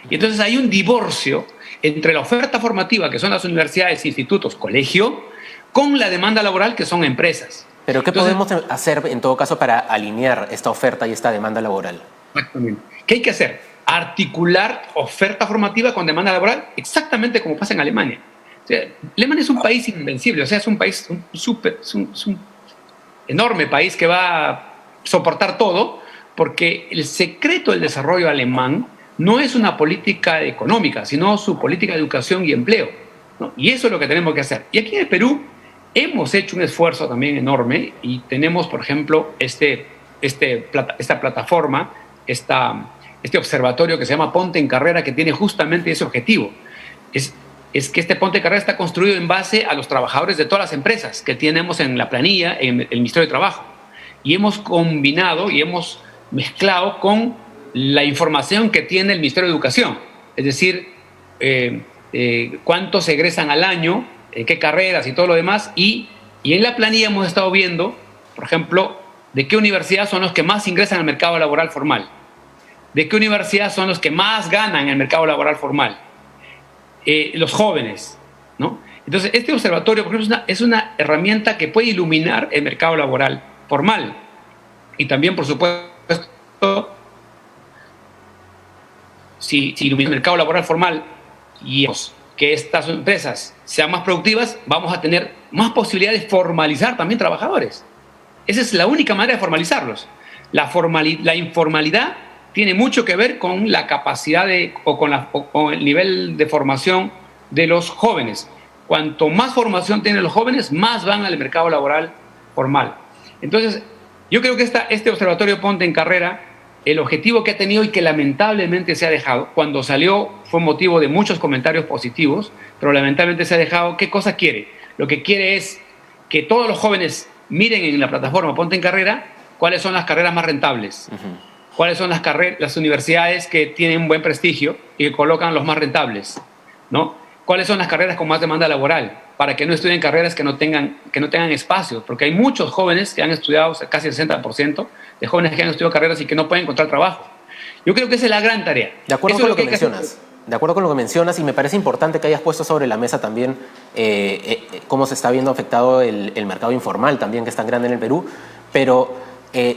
Y entonces hay un divorcio entre la oferta formativa, que son las universidades, institutos, colegio, con la demanda laboral, que son empresas. Pero ¿qué podemos hacer en todo caso para alinear esta oferta y esta demanda laboral? Exactamente. ¿Qué hay que hacer? Articular oferta formativa con demanda laboral, exactamente como pasa en Alemania. O sea, Alemania es un país invencible, o sea, es un país es un enorme país que va a soportar todo, porque el secreto del desarrollo alemán no es una política económica, sino su política de educación y empleo, ¿no? Y eso es lo que tenemos que hacer. Y aquí en el Perú hemos hecho un esfuerzo también enorme y tenemos, por ejemplo, esta plataforma, este observatorio que se llama Ponte en Carrera, que tiene justamente ese objetivo. Es que este Ponte en Carrera está construido en base a los trabajadores de todas las empresas que tenemos en la planilla, en el Ministerio de Trabajo. Y hemos combinado y hemos mezclado con la información que tiene el Ministerio de Educación, es decir, cuántos egresan al año, en qué carreras y todo lo demás, y en la planilla hemos estado viendo, por ejemplo, de qué universidad son los que más ingresan al mercado laboral formal, de qué universidad son los que más ganan en el mercado laboral formal, los jóvenes, ¿no? Entonces, este observatorio, por ejemplo, es una herramienta que puede iluminar el mercado laboral formal, y también, por supuesto, si ilumina el mercado laboral formal y que estas empresas sean más productivas, vamos a tener más posibilidades de formalizar también trabajadores. Esa es la única manera de formalizarlos. La informalidad tiene mucho que ver con la capacidad con el nivel de formación de los jóvenes. Cuanto más formación tienen los jóvenes, más van al mercado laboral formal. Entonces, yo creo que este observatorio Ponte en Carrera, el objetivo que ha tenido y que lamentablemente se ha dejado, cuando salió fue motivo de muchos comentarios positivos, pero lamentablemente se ha dejado. ¿Qué cosa quiere? Lo que quiere es que todos los jóvenes miren en la plataforma Ponte en Carrera cuáles son las carreras más rentables, cuáles son las universidades que tienen buen prestigio y que colocan los más rentables, ¿no? Cuáles son las carreras con más demanda laboral, para que no estudien carreras que no tengan espacio, porque hay muchos jóvenes que han estudiado, casi el 60% de jóvenes que han estudiado carreras y que no pueden encontrar trabajo. Yo creo que esa es la gran tarea. De acuerdo con lo que mencionas. De acuerdo con lo que mencionas, y me parece importante que hayas puesto sobre la mesa también cómo se está viendo afectado el mercado informal también, que es tan grande en el Perú, pero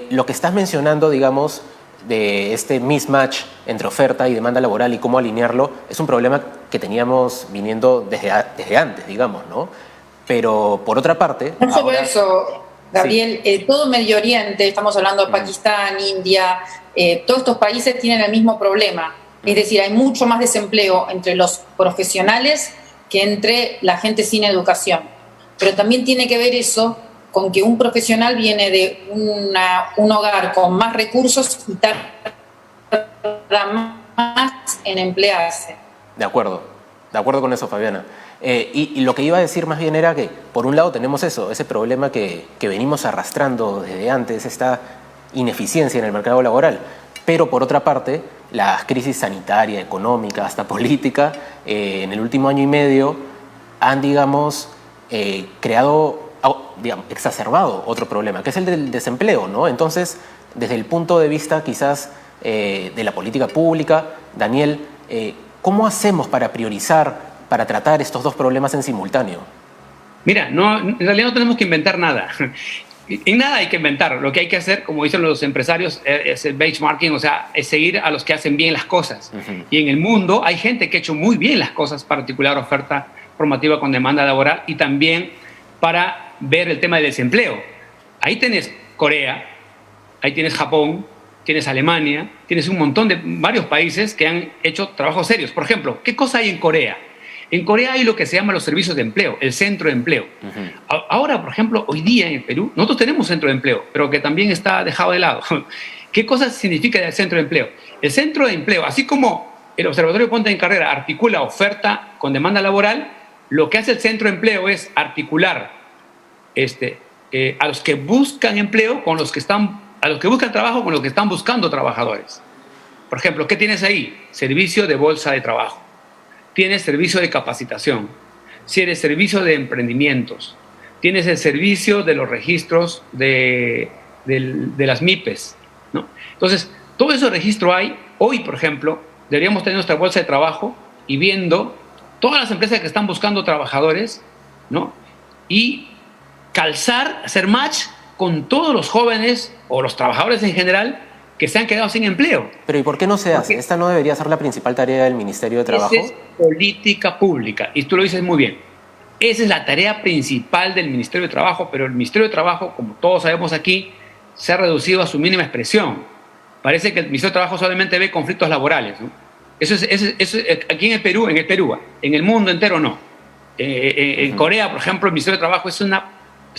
lo que estás mencionando, digamos, de este mismatch entre oferta y demanda laboral y cómo alinearlo, es un problema que teníamos viniendo desde antes, digamos, ¿no? Pero por otra parte... No solo eso, Gabriel, sí. Todo Medio Oriente, estamos hablando de Pakistán, India, todos estos países tienen el mismo problema. Es decir, hay mucho más desempleo entre los profesionales que entre la gente sin educación. Pero también tiene que ver eso con que un profesional viene de un hogar con más recursos y tarda más en emplearse. De acuerdo con eso, Fabiana. Y lo que iba a decir más bien era que, por un lado, tenemos ese problema que venimos arrastrando desde antes, esta ineficiencia en el mercado laboral. Pero, por otra parte, la crisis sanitaria, económica, hasta política, en el último año y medio han, digamos, exacerbado otro problema, que es el del desempleo, ¿no? Entonces, desde el punto de vista quizás de la política pública, Daniel, ¿cómo hacemos para priorizar, para tratar estos dos problemas en simultáneo? Mira, en realidad no tenemos que inventar nada. En nada hay que inventar. Lo que hay que hacer, como dicen los empresarios, es el benchmarking, o sea, es seguir a los que hacen bien las cosas. Y en el mundo hay gente que ha hecho muy bien las cosas, particular oferta formativa con demanda laboral, y también para ver el tema del desempleo. Ahí tienes Corea, ahí tienes Japón, tienes Alemania, tienes un montón de varios países que han hecho trabajos serios. Por ejemplo, ¿qué cosa hay en Corea? En Corea hay lo que se llama los servicios de empleo, el centro de empleo. Ahora, por ejemplo, hoy día en Perú, nosotros tenemos centro de empleo, pero que también está dejado de lado. ¿Qué cosa significa el centro de empleo? El centro de empleo, así como el Observatorio Ponte en Carrera articula oferta con demanda laboral, lo que hace el centro de empleo es articular a los que buscan empleo con los que a los que buscan trabajo con los que están buscando trabajadores. Por ejemplo, ¿qué tienes ahí? Servicio de bolsa de trabajo. Tienes servicio de capacitación, tienes servicio de emprendimientos, tienes el servicio de los registros de las MIPES, ¿no? Entonces, todo ese registro hay. Hoy, por ejemplo, deberíamos tener nuestra bolsa de trabajo y viendo todas las empresas que están buscando trabajadores, ¿no? Y calzar, hacer match con todos los jóvenes o los trabajadores en general que se han quedado sin empleo. Pero ¿y por qué no se hace? ¿Esta no debería ser la principal tarea del Ministerio de Trabajo? Esa es política pública, y tú lo dices muy bien. Esa es la tarea principal del Ministerio de Trabajo, pero el Ministerio de Trabajo, como todos sabemos aquí, se ha reducido a su mínima expresión. Parece que el Ministerio de Trabajo solamente ve conflictos laborales, ¿no? Eso es aquí en el Perú, en el mundo entero no. En Corea, por ejemplo, el Ministerio de Trabajo es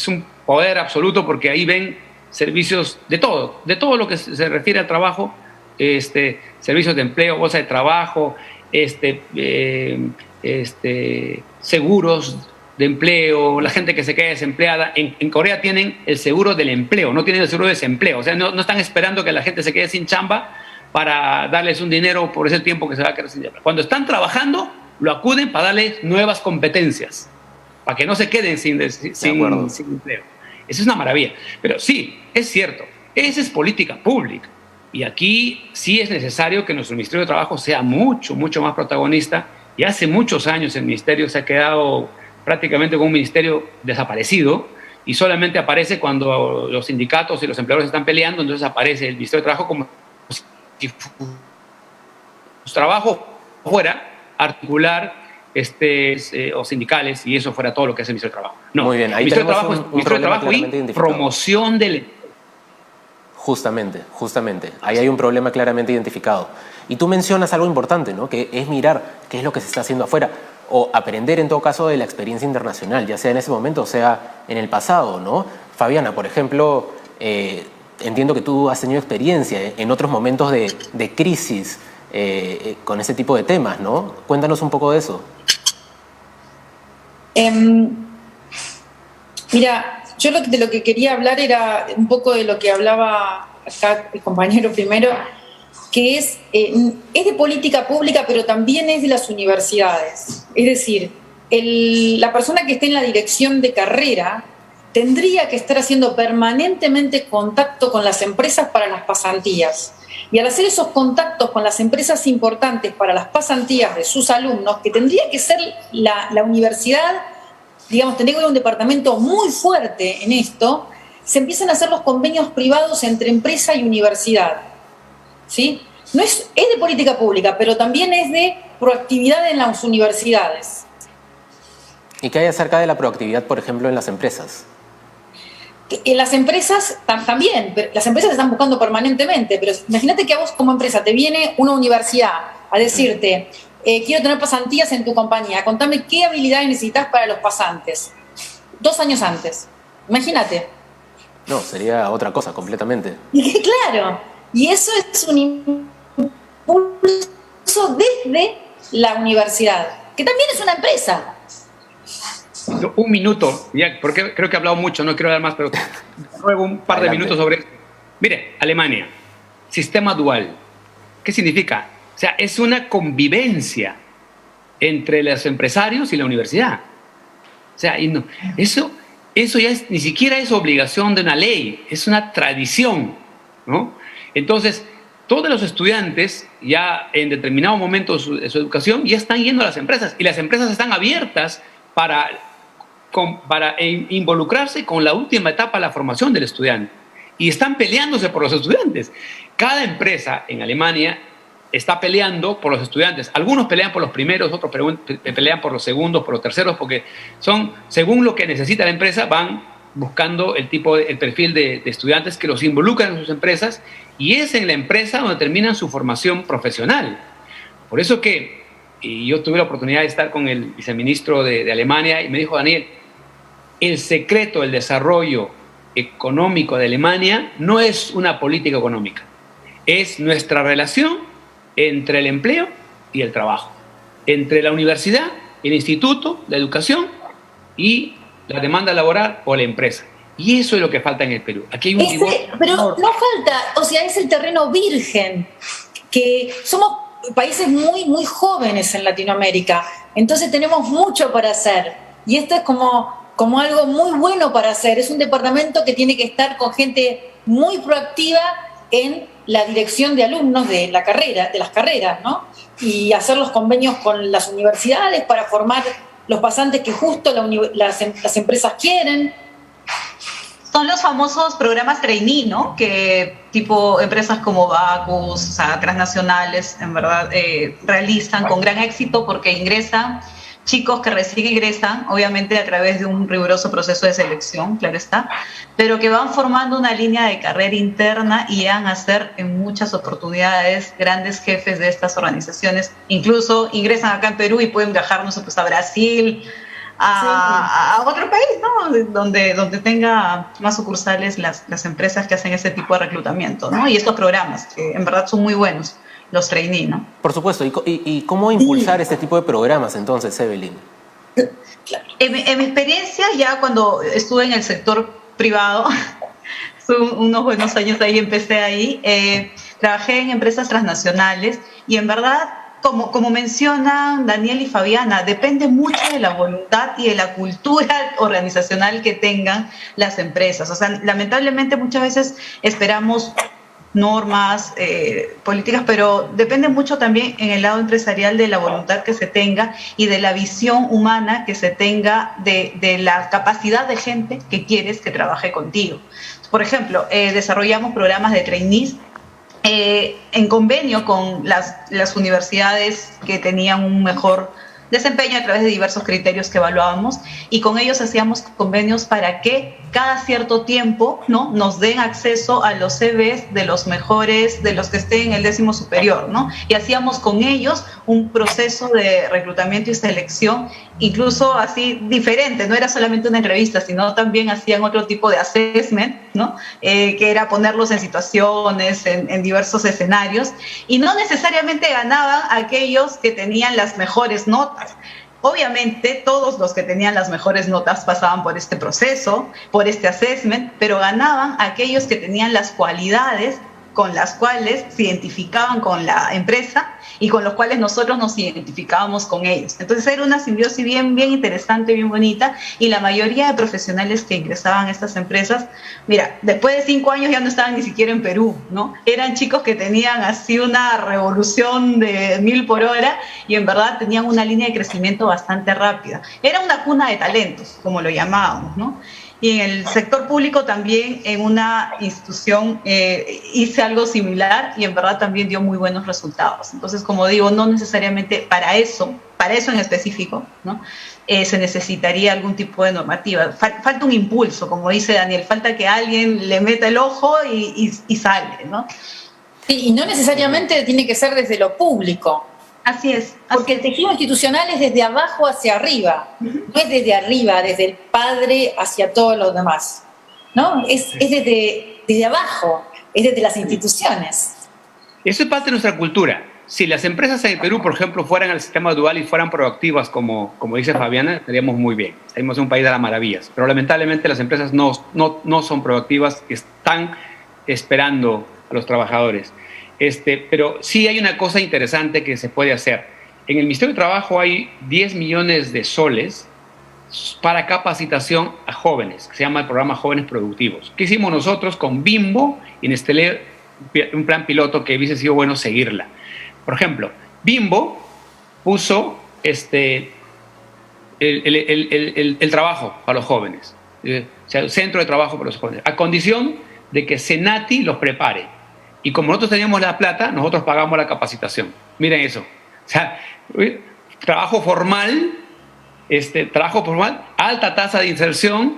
un poder absoluto, porque ahí ven servicios de todo lo que se refiere al trabajo, servicios de empleo, bolsa de trabajo, seguros de empleo, la gente que se queda desempleada. En Corea tienen el seguro del empleo, no tienen el seguro de desempleo. O sea, no están esperando que la gente se quede sin chamba para darles un dinero por ese tiempo que se va a quedar sin chamba. Cuando están trabajando, lo acuden para darles nuevas competencias, para que no se queden sin empleo. Eso es una maravilla. Pero sí, es cierto, esa es política pública. Y aquí sí es necesario que nuestro Ministerio de Trabajo sea mucho, mucho más protagonista. Y hace muchos años el Ministerio se ha quedado prácticamente como un ministerio desaparecido, y solamente aparece cuando los sindicatos y los empleadores están peleando. Entonces aparece el Ministerio de Trabajo como si su trabajo fuera articular o sindicales, y eso fuera todo lo que hace el Ministerio de Trabajo. No, muy bien, ahí el Ministerio de tenemos Trabajo es Ministerio de Trabajo y promoción del... Justamente. Ahí hay un problema claramente identificado. Y tú mencionas algo importante, ¿no? Que es mirar qué es lo que se está haciendo afuera, o aprender en todo caso de la experiencia internacional, ya sea en ese momento o sea en el pasado, ¿no? Fabiana, por ejemplo, entiendo que tú has tenido experiencia en otros momentos de crisis con ese tipo de temas, ¿no? Cuéntanos un poco de eso. Mira, yo de lo que quería hablar era un poco de lo que hablaba acá el compañero primero, que es de política pública, pero también es de las universidades. Es decir, la persona que esté en la dirección de carrera tendría que estar haciendo permanentemente contacto con las empresas para las pasantías. Y al hacer esos contactos con las empresas importantes para las pasantías de sus alumnos, que tendría que ser la universidad, digamos, tendría que haber un departamento muy fuerte en esto, se empiezan a hacer los convenios privados entre empresa y universidad. ¿Sí? No es de política pública, pero también es de proactividad en las universidades. ¿Y qué hay acerca de la proactividad, por ejemplo, en las empresas? En las empresas también, las empresas están buscando permanentemente, pero imagínate que a vos como empresa te viene una universidad a decirte, quiero tener pasantías en tu compañía, contame qué habilidades necesitas para los pasantes, 2 años antes. Imagínate. No, sería otra cosa completamente. Y claro, y eso es un impulso desde la universidad, que también es una empresa. Un minuto, ya, porque creo que he hablado mucho, no quiero hablar más, pero ruego un par de minutos sobre esto. Mire, Alemania, sistema dual. ¿Qué significa? O sea, es una convivencia entre los empresarios y la universidad. O sea, y no, eso ya ni siquiera es obligación de una ley, es una tradición, ¿no? Entonces, todos los estudiantes ya en determinado momento de su educación ya están yendo a las empresas, y las empresas están abiertas para involucrarse con la última etapa de la formación del estudiante, y están peleándose por los estudiantes. Cada empresa en Alemania está peleando por los estudiantes. Algunos pelean por los primeros, otros pelean por los segundos, por los terceros, porque son, según lo que necesita la empresa, van buscando el perfil de estudiantes que los involucran en sus empresas, y es en la empresa donde terminan su formación profesional. Por eso que yo tuve la oportunidad de estar con el viceministro de Alemania, y me dijo: Daniel, el secreto del desarrollo económico de Alemania no es una política económica, es nuestra relación entre el empleo y el trabajo, entre la universidad, el instituto, la educación y la demanda laboral o la empresa. Y eso es lo que falta en el Perú. Aquí hay un pero no falta, o sea, es el terreno virgen, que somos países muy, muy jóvenes en Latinoamérica, entonces tenemos mucho para hacer, y esto es como algo muy bueno para hacer. Es un departamento que tiene que estar con gente muy proactiva en la dirección de alumnos de las carreras, ¿no? Y hacer los convenios con las universidades para formar los pasantes que justo las empresas quieren. Son los famosos programas trainee, ¿no? Que tipo empresas como Bacus, o sea, transnacionales, en verdad, realizan con gran éxito, porque ingresan chicos que recién ingresan, obviamente a través de un riguroso proceso de selección, claro está, pero que van formando una línea de carrera interna y llegan a ser en muchas oportunidades grandes jefes de estas organizaciones. Incluso ingresan acá en Perú y pueden viajar, no sé, pues a Brasil, a otro país, ¿no? Donde tenga más sucursales las empresas que hacen ese tipo de reclutamiento, ¿no? Y estos programas, que en verdad son muy buenos, los trainee, ¿no? Por supuesto. ¿Y cómo impulsar este tipo de programas entonces, Evelyn? Claro. En mi experiencia, ya cuando estuve en el sector privado, unos buenos años ahí, empecé ahí, trabajé en empresas transnacionales, y en verdad, como mencionan Daniel y Fabiana, depende mucho de la voluntad y de la cultura organizacional que tengan las empresas. O sea, lamentablemente muchas veces esperamos normas, políticas, pero depende mucho también en el lado empresarial de la voluntad que se tenga y de la visión humana que se tenga de la capacidad de gente que quieres que trabaje contigo. Por ejemplo, desarrollamos programas de trainees en convenio con las universidades que tenían un mejor desempeño a través de diversos criterios que evaluábamos, y con ellos hacíamos convenios para que cada cierto tiempo, ¿no?, nos den acceso a los CVs de los mejores, de los que estén en el 10º superior, ¿no? Y hacíamos con ellos un proceso de reclutamiento y selección, incluso así diferente, no era solamente una entrevista, sino también hacían otro tipo de assessment, ¿no? Que era ponerlos en situaciones, en diversos escenarios, y no necesariamente ganaban aquellos que tenían las mejores notas. Obviamente todos los que tenían las mejores notas pasaban por este proceso, por este assessment, pero ganaban aquellos que tenían las cualidades con las cuales se identificaban con la empresa y con los cuales nosotros nos identificábamos con ellos. Entonces era una simbiosis bien interesante, bien bonita, y la mayoría de profesionales que ingresaban a estas empresas, mira, después de 5 años ya no estaban ni siquiera en Perú, ¿no? Eran chicos que tenían así una revolución de 1000 por hora, y en verdad tenían una línea de crecimiento bastante rápida. Era una cuna de talentos, como lo llamábamos, ¿no? Y en el sector público también, en una institución, hice algo similar, y en verdad también dio muy buenos resultados. Entonces, como digo, no necesariamente para eso en específico, ¿no?, se necesitaría algún tipo de normativa. Falta un impulso, como dice Daniel, falta que alguien le meta el ojo y sale, ¿no? Sí, y no necesariamente tiene que ser desde lo público. Así es. Porque el tejido institucional es desde abajo hacia arriba, no es desde arriba, desde el padre hacia todos los demás, ¿no? Es desde abajo, es desde las instituciones. Eso es parte de nuestra cultura. Si las empresas en el Perú, por ejemplo, fueran al sistema dual y fueran proactivas, como dice Fabiana, estaríamos muy bien. Estaríamos en un país de las maravillas. Pero lamentablemente las empresas no son proactivas, están esperando a los trabajadores. Pero sí hay una cosa interesante que se puede hacer. En el Ministerio de Trabajo hay 10 millones de soles para capacitación a jóvenes, que se llama el programa Jóvenes Productivos. ¿Qué hicimos nosotros con Bimbo y Nestlé? Un plan piloto que hubiese sido bueno seguirla. Por ejemplo, Bimbo puso el trabajo para los jóvenes, o sea, el centro de trabajo para los jóvenes, a condición de que Senati los prepare. Y como nosotros teníamos la plata, nosotros pagamos la capacitación. Miren eso. O sea, trabajo formal, alta tasa de inserción,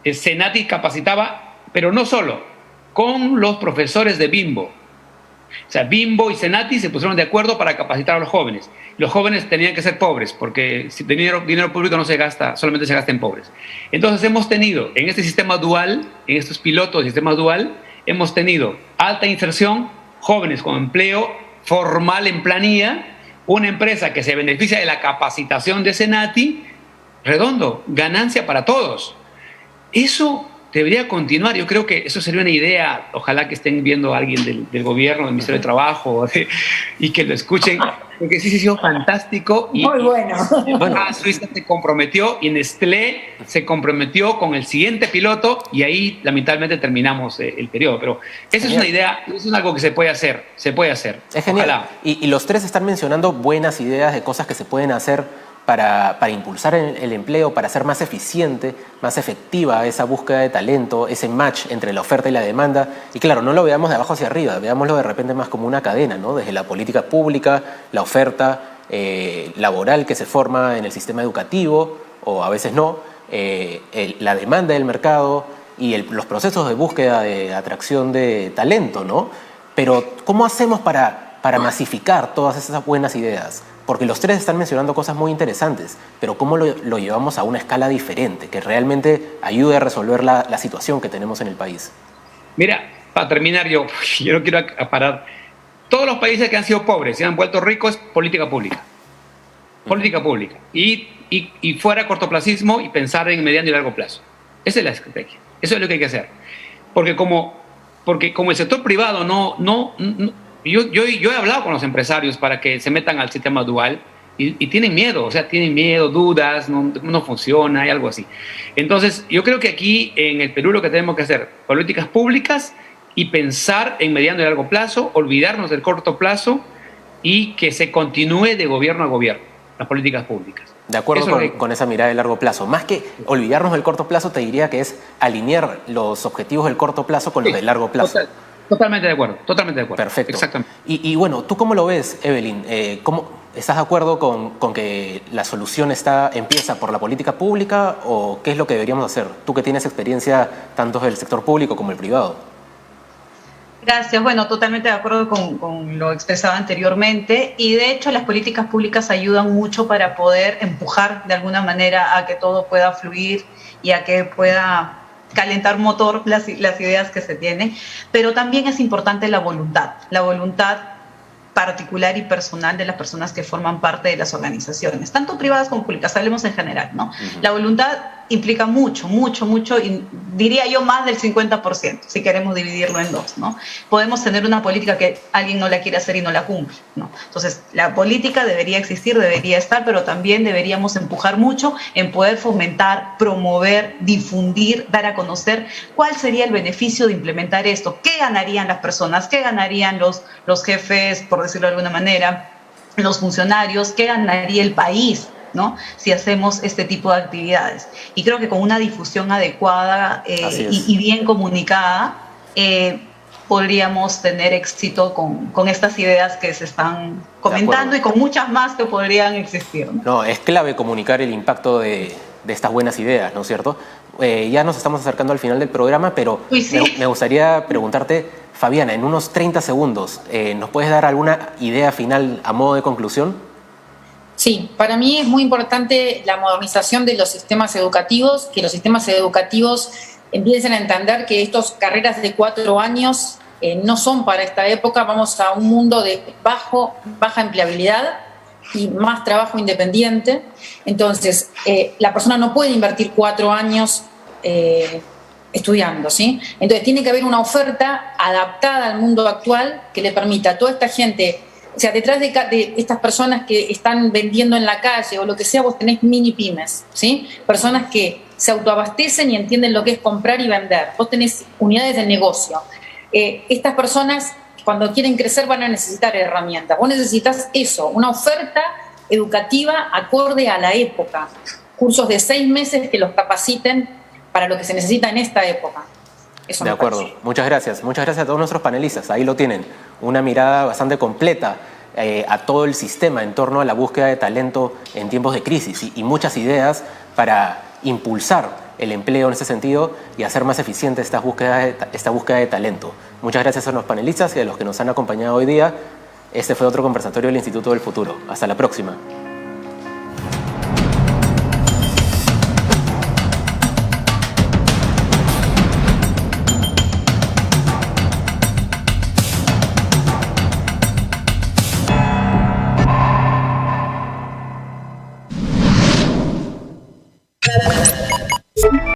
Senati capacitaba, pero no solo, con los profesores de Bimbo. O sea, Bimbo y Senati se pusieron de acuerdo para capacitar a los jóvenes. Los jóvenes tenían que ser pobres, porque dinero público no se gasta, solamente se gasta en pobres. Entonces hemos tenido, en este sistema dual, en estos pilotos de sistema dual, hemos tenido alta inserción, jóvenes con empleo formal en planilla, una empresa que se beneficia de la capacitación de Senati, redondo, ganancia para todos. Eso debería continuar. Yo creo que eso sería una idea, ojalá que estén viendo a alguien del gobierno, del Ministerio de Trabajo, y que lo escuchen, porque sí ha sido fantástico. Muy bueno. Suiza se comprometió y Nestlé se comprometió con el siguiente piloto y ahí lamentablemente terminamos el periodo. Pero esa es una idea, eso es algo que se puede hacer, Es genial. Ojalá. Y los tres están mencionando buenas ideas de cosas que se pueden hacer para impulsar el empleo, para hacer más eficiente, más efectiva esa búsqueda de talento, ese match entre la oferta y la demanda. Y claro, no lo veamos de abajo hacia arriba, veámoslo de repente más como una cadena, ¿no? Desde la política pública, la oferta laboral que se forma en el sistema educativo, o a veces no, la demanda del mercado y los procesos de búsqueda de atracción de talento, ¿no? Pero ¿cómo hacemos para masificar todas esas buenas ideas? Porque los tres están mencionando cosas muy interesantes, pero ¿cómo lo llevamos a una escala diferente, que realmente ayude a resolver la situación que tenemos en el país? Mira, para terminar, yo no quiero parar. Todos los países que han sido pobres y se han vuelto ricos, política pública. Política pública. Y fuera cortoplacismo y pensar en mediano y largo plazo. Esa es la estrategia. Eso es lo que hay que hacer. Porque como el sector privado Yo he hablado con los empresarios para que se metan al sistema dual y tienen miedo, dudas, no funciona y algo así. Entonces, yo creo que aquí en el Perú lo que tenemos que hacer, políticas públicas y pensar en mediano y largo plazo, olvidarnos del corto plazo y que se continúe de gobierno a gobierno, las políticas públicas. De acuerdo con esa mirada de largo plazo. Más que olvidarnos del corto plazo, te diría que es alinear los objetivos del corto plazo con los del largo plazo. Totalmente de acuerdo. Perfecto. Exactamente. Y bueno, ¿tú cómo lo ves, Evelyn? ¿Estás de acuerdo con que la solución empieza por la política pública o qué es lo que deberíamos hacer? Tú que tienes experiencia tanto del sector público como el privado. Gracias. Bueno, totalmente de acuerdo con lo expresado anteriormente y de hecho las políticas públicas ayudan mucho para poder empujar de alguna manera a que todo pueda fluir y a que pueda calentar motor las ideas que se tienen, pero también es importante la voluntad particular y personal de las personas que forman parte de las organizaciones, tanto privadas como públicas, hablemos en general, ¿no? Uh-huh. La voluntad implica mucho, y diría yo más del 50%, si queremos dividirlo en dos, ¿no? Podemos tener una política que alguien no la quiere hacer y no la cumple, ¿no? Entonces, la política debería existir, debería estar, pero también deberíamos empujar mucho en poder fomentar, promover, difundir, dar a conocer cuál sería el beneficio de implementar esto, qué ganarían las personas, qué ganarían los jefes, por decirlo de alguna manera, los funcionarios, qué ganaría el país, ¿no? Si hacemos este tipo de actividades. Y creo que con una difusión adecuada y bien comunicada podríamos tener éxito con estas ideas que se están comentando y con muchas más que podrían existir, ¿no? No, es clave comunicar el impacto de de estas buenas ideas, ¿no es cierto? Ya nos estamos acercando al final del programa, pero me gustaría preguntarte, Fabiana, en unos 30 segundos, ¿nos puedes dar alguna idea final a modo de conclusión? Sí, para mí es muy importante la modernización de los sistemas educativos, que los sistemas educativos empiecen a entender que estas carreras de 4 años no son para esta época. Vamos a un mundo de baja empleabilidad y más trabajo independiente. Entonces, la persona no puede invertir 4 años estudiando, ¿sí? Entonces, tiene que haber una oferta adaptada al mundo actual que le permita a toda esta gente, o sea, detrás de estas personas que están vendiendo en la calle o lo que sea, vos tenés mini pymes, ¿sí? Personas que se autoabastecen y entienden lo que es comprar y vender. Vos tenés unidades de negocio. Estas personas, cuando quieren crecer, van a necesitar herramientas. Vos necesitas eso, una oferta educativa acorde a la época. Cursos de 6 meses que los capaciten para lo que se necesita en esta época. Eso de acuerdo. Parece. Muchas gracias. Muchas gracias a todos nuestros panelistas. Ahí lo tienen. Una mirada bastante completa a todo el sistema en torno a la búsqueda de talento en tiempos de crisis y muchas ideas para impulsar el empleo en ese sentido y hacer más eficiente esta búsqueda de talento. Muchas gracias a los panelistas y a los que nos han acompañado hoy día. Este fue otro conversatorio del Instituto del Futuro. Hasta la próxima.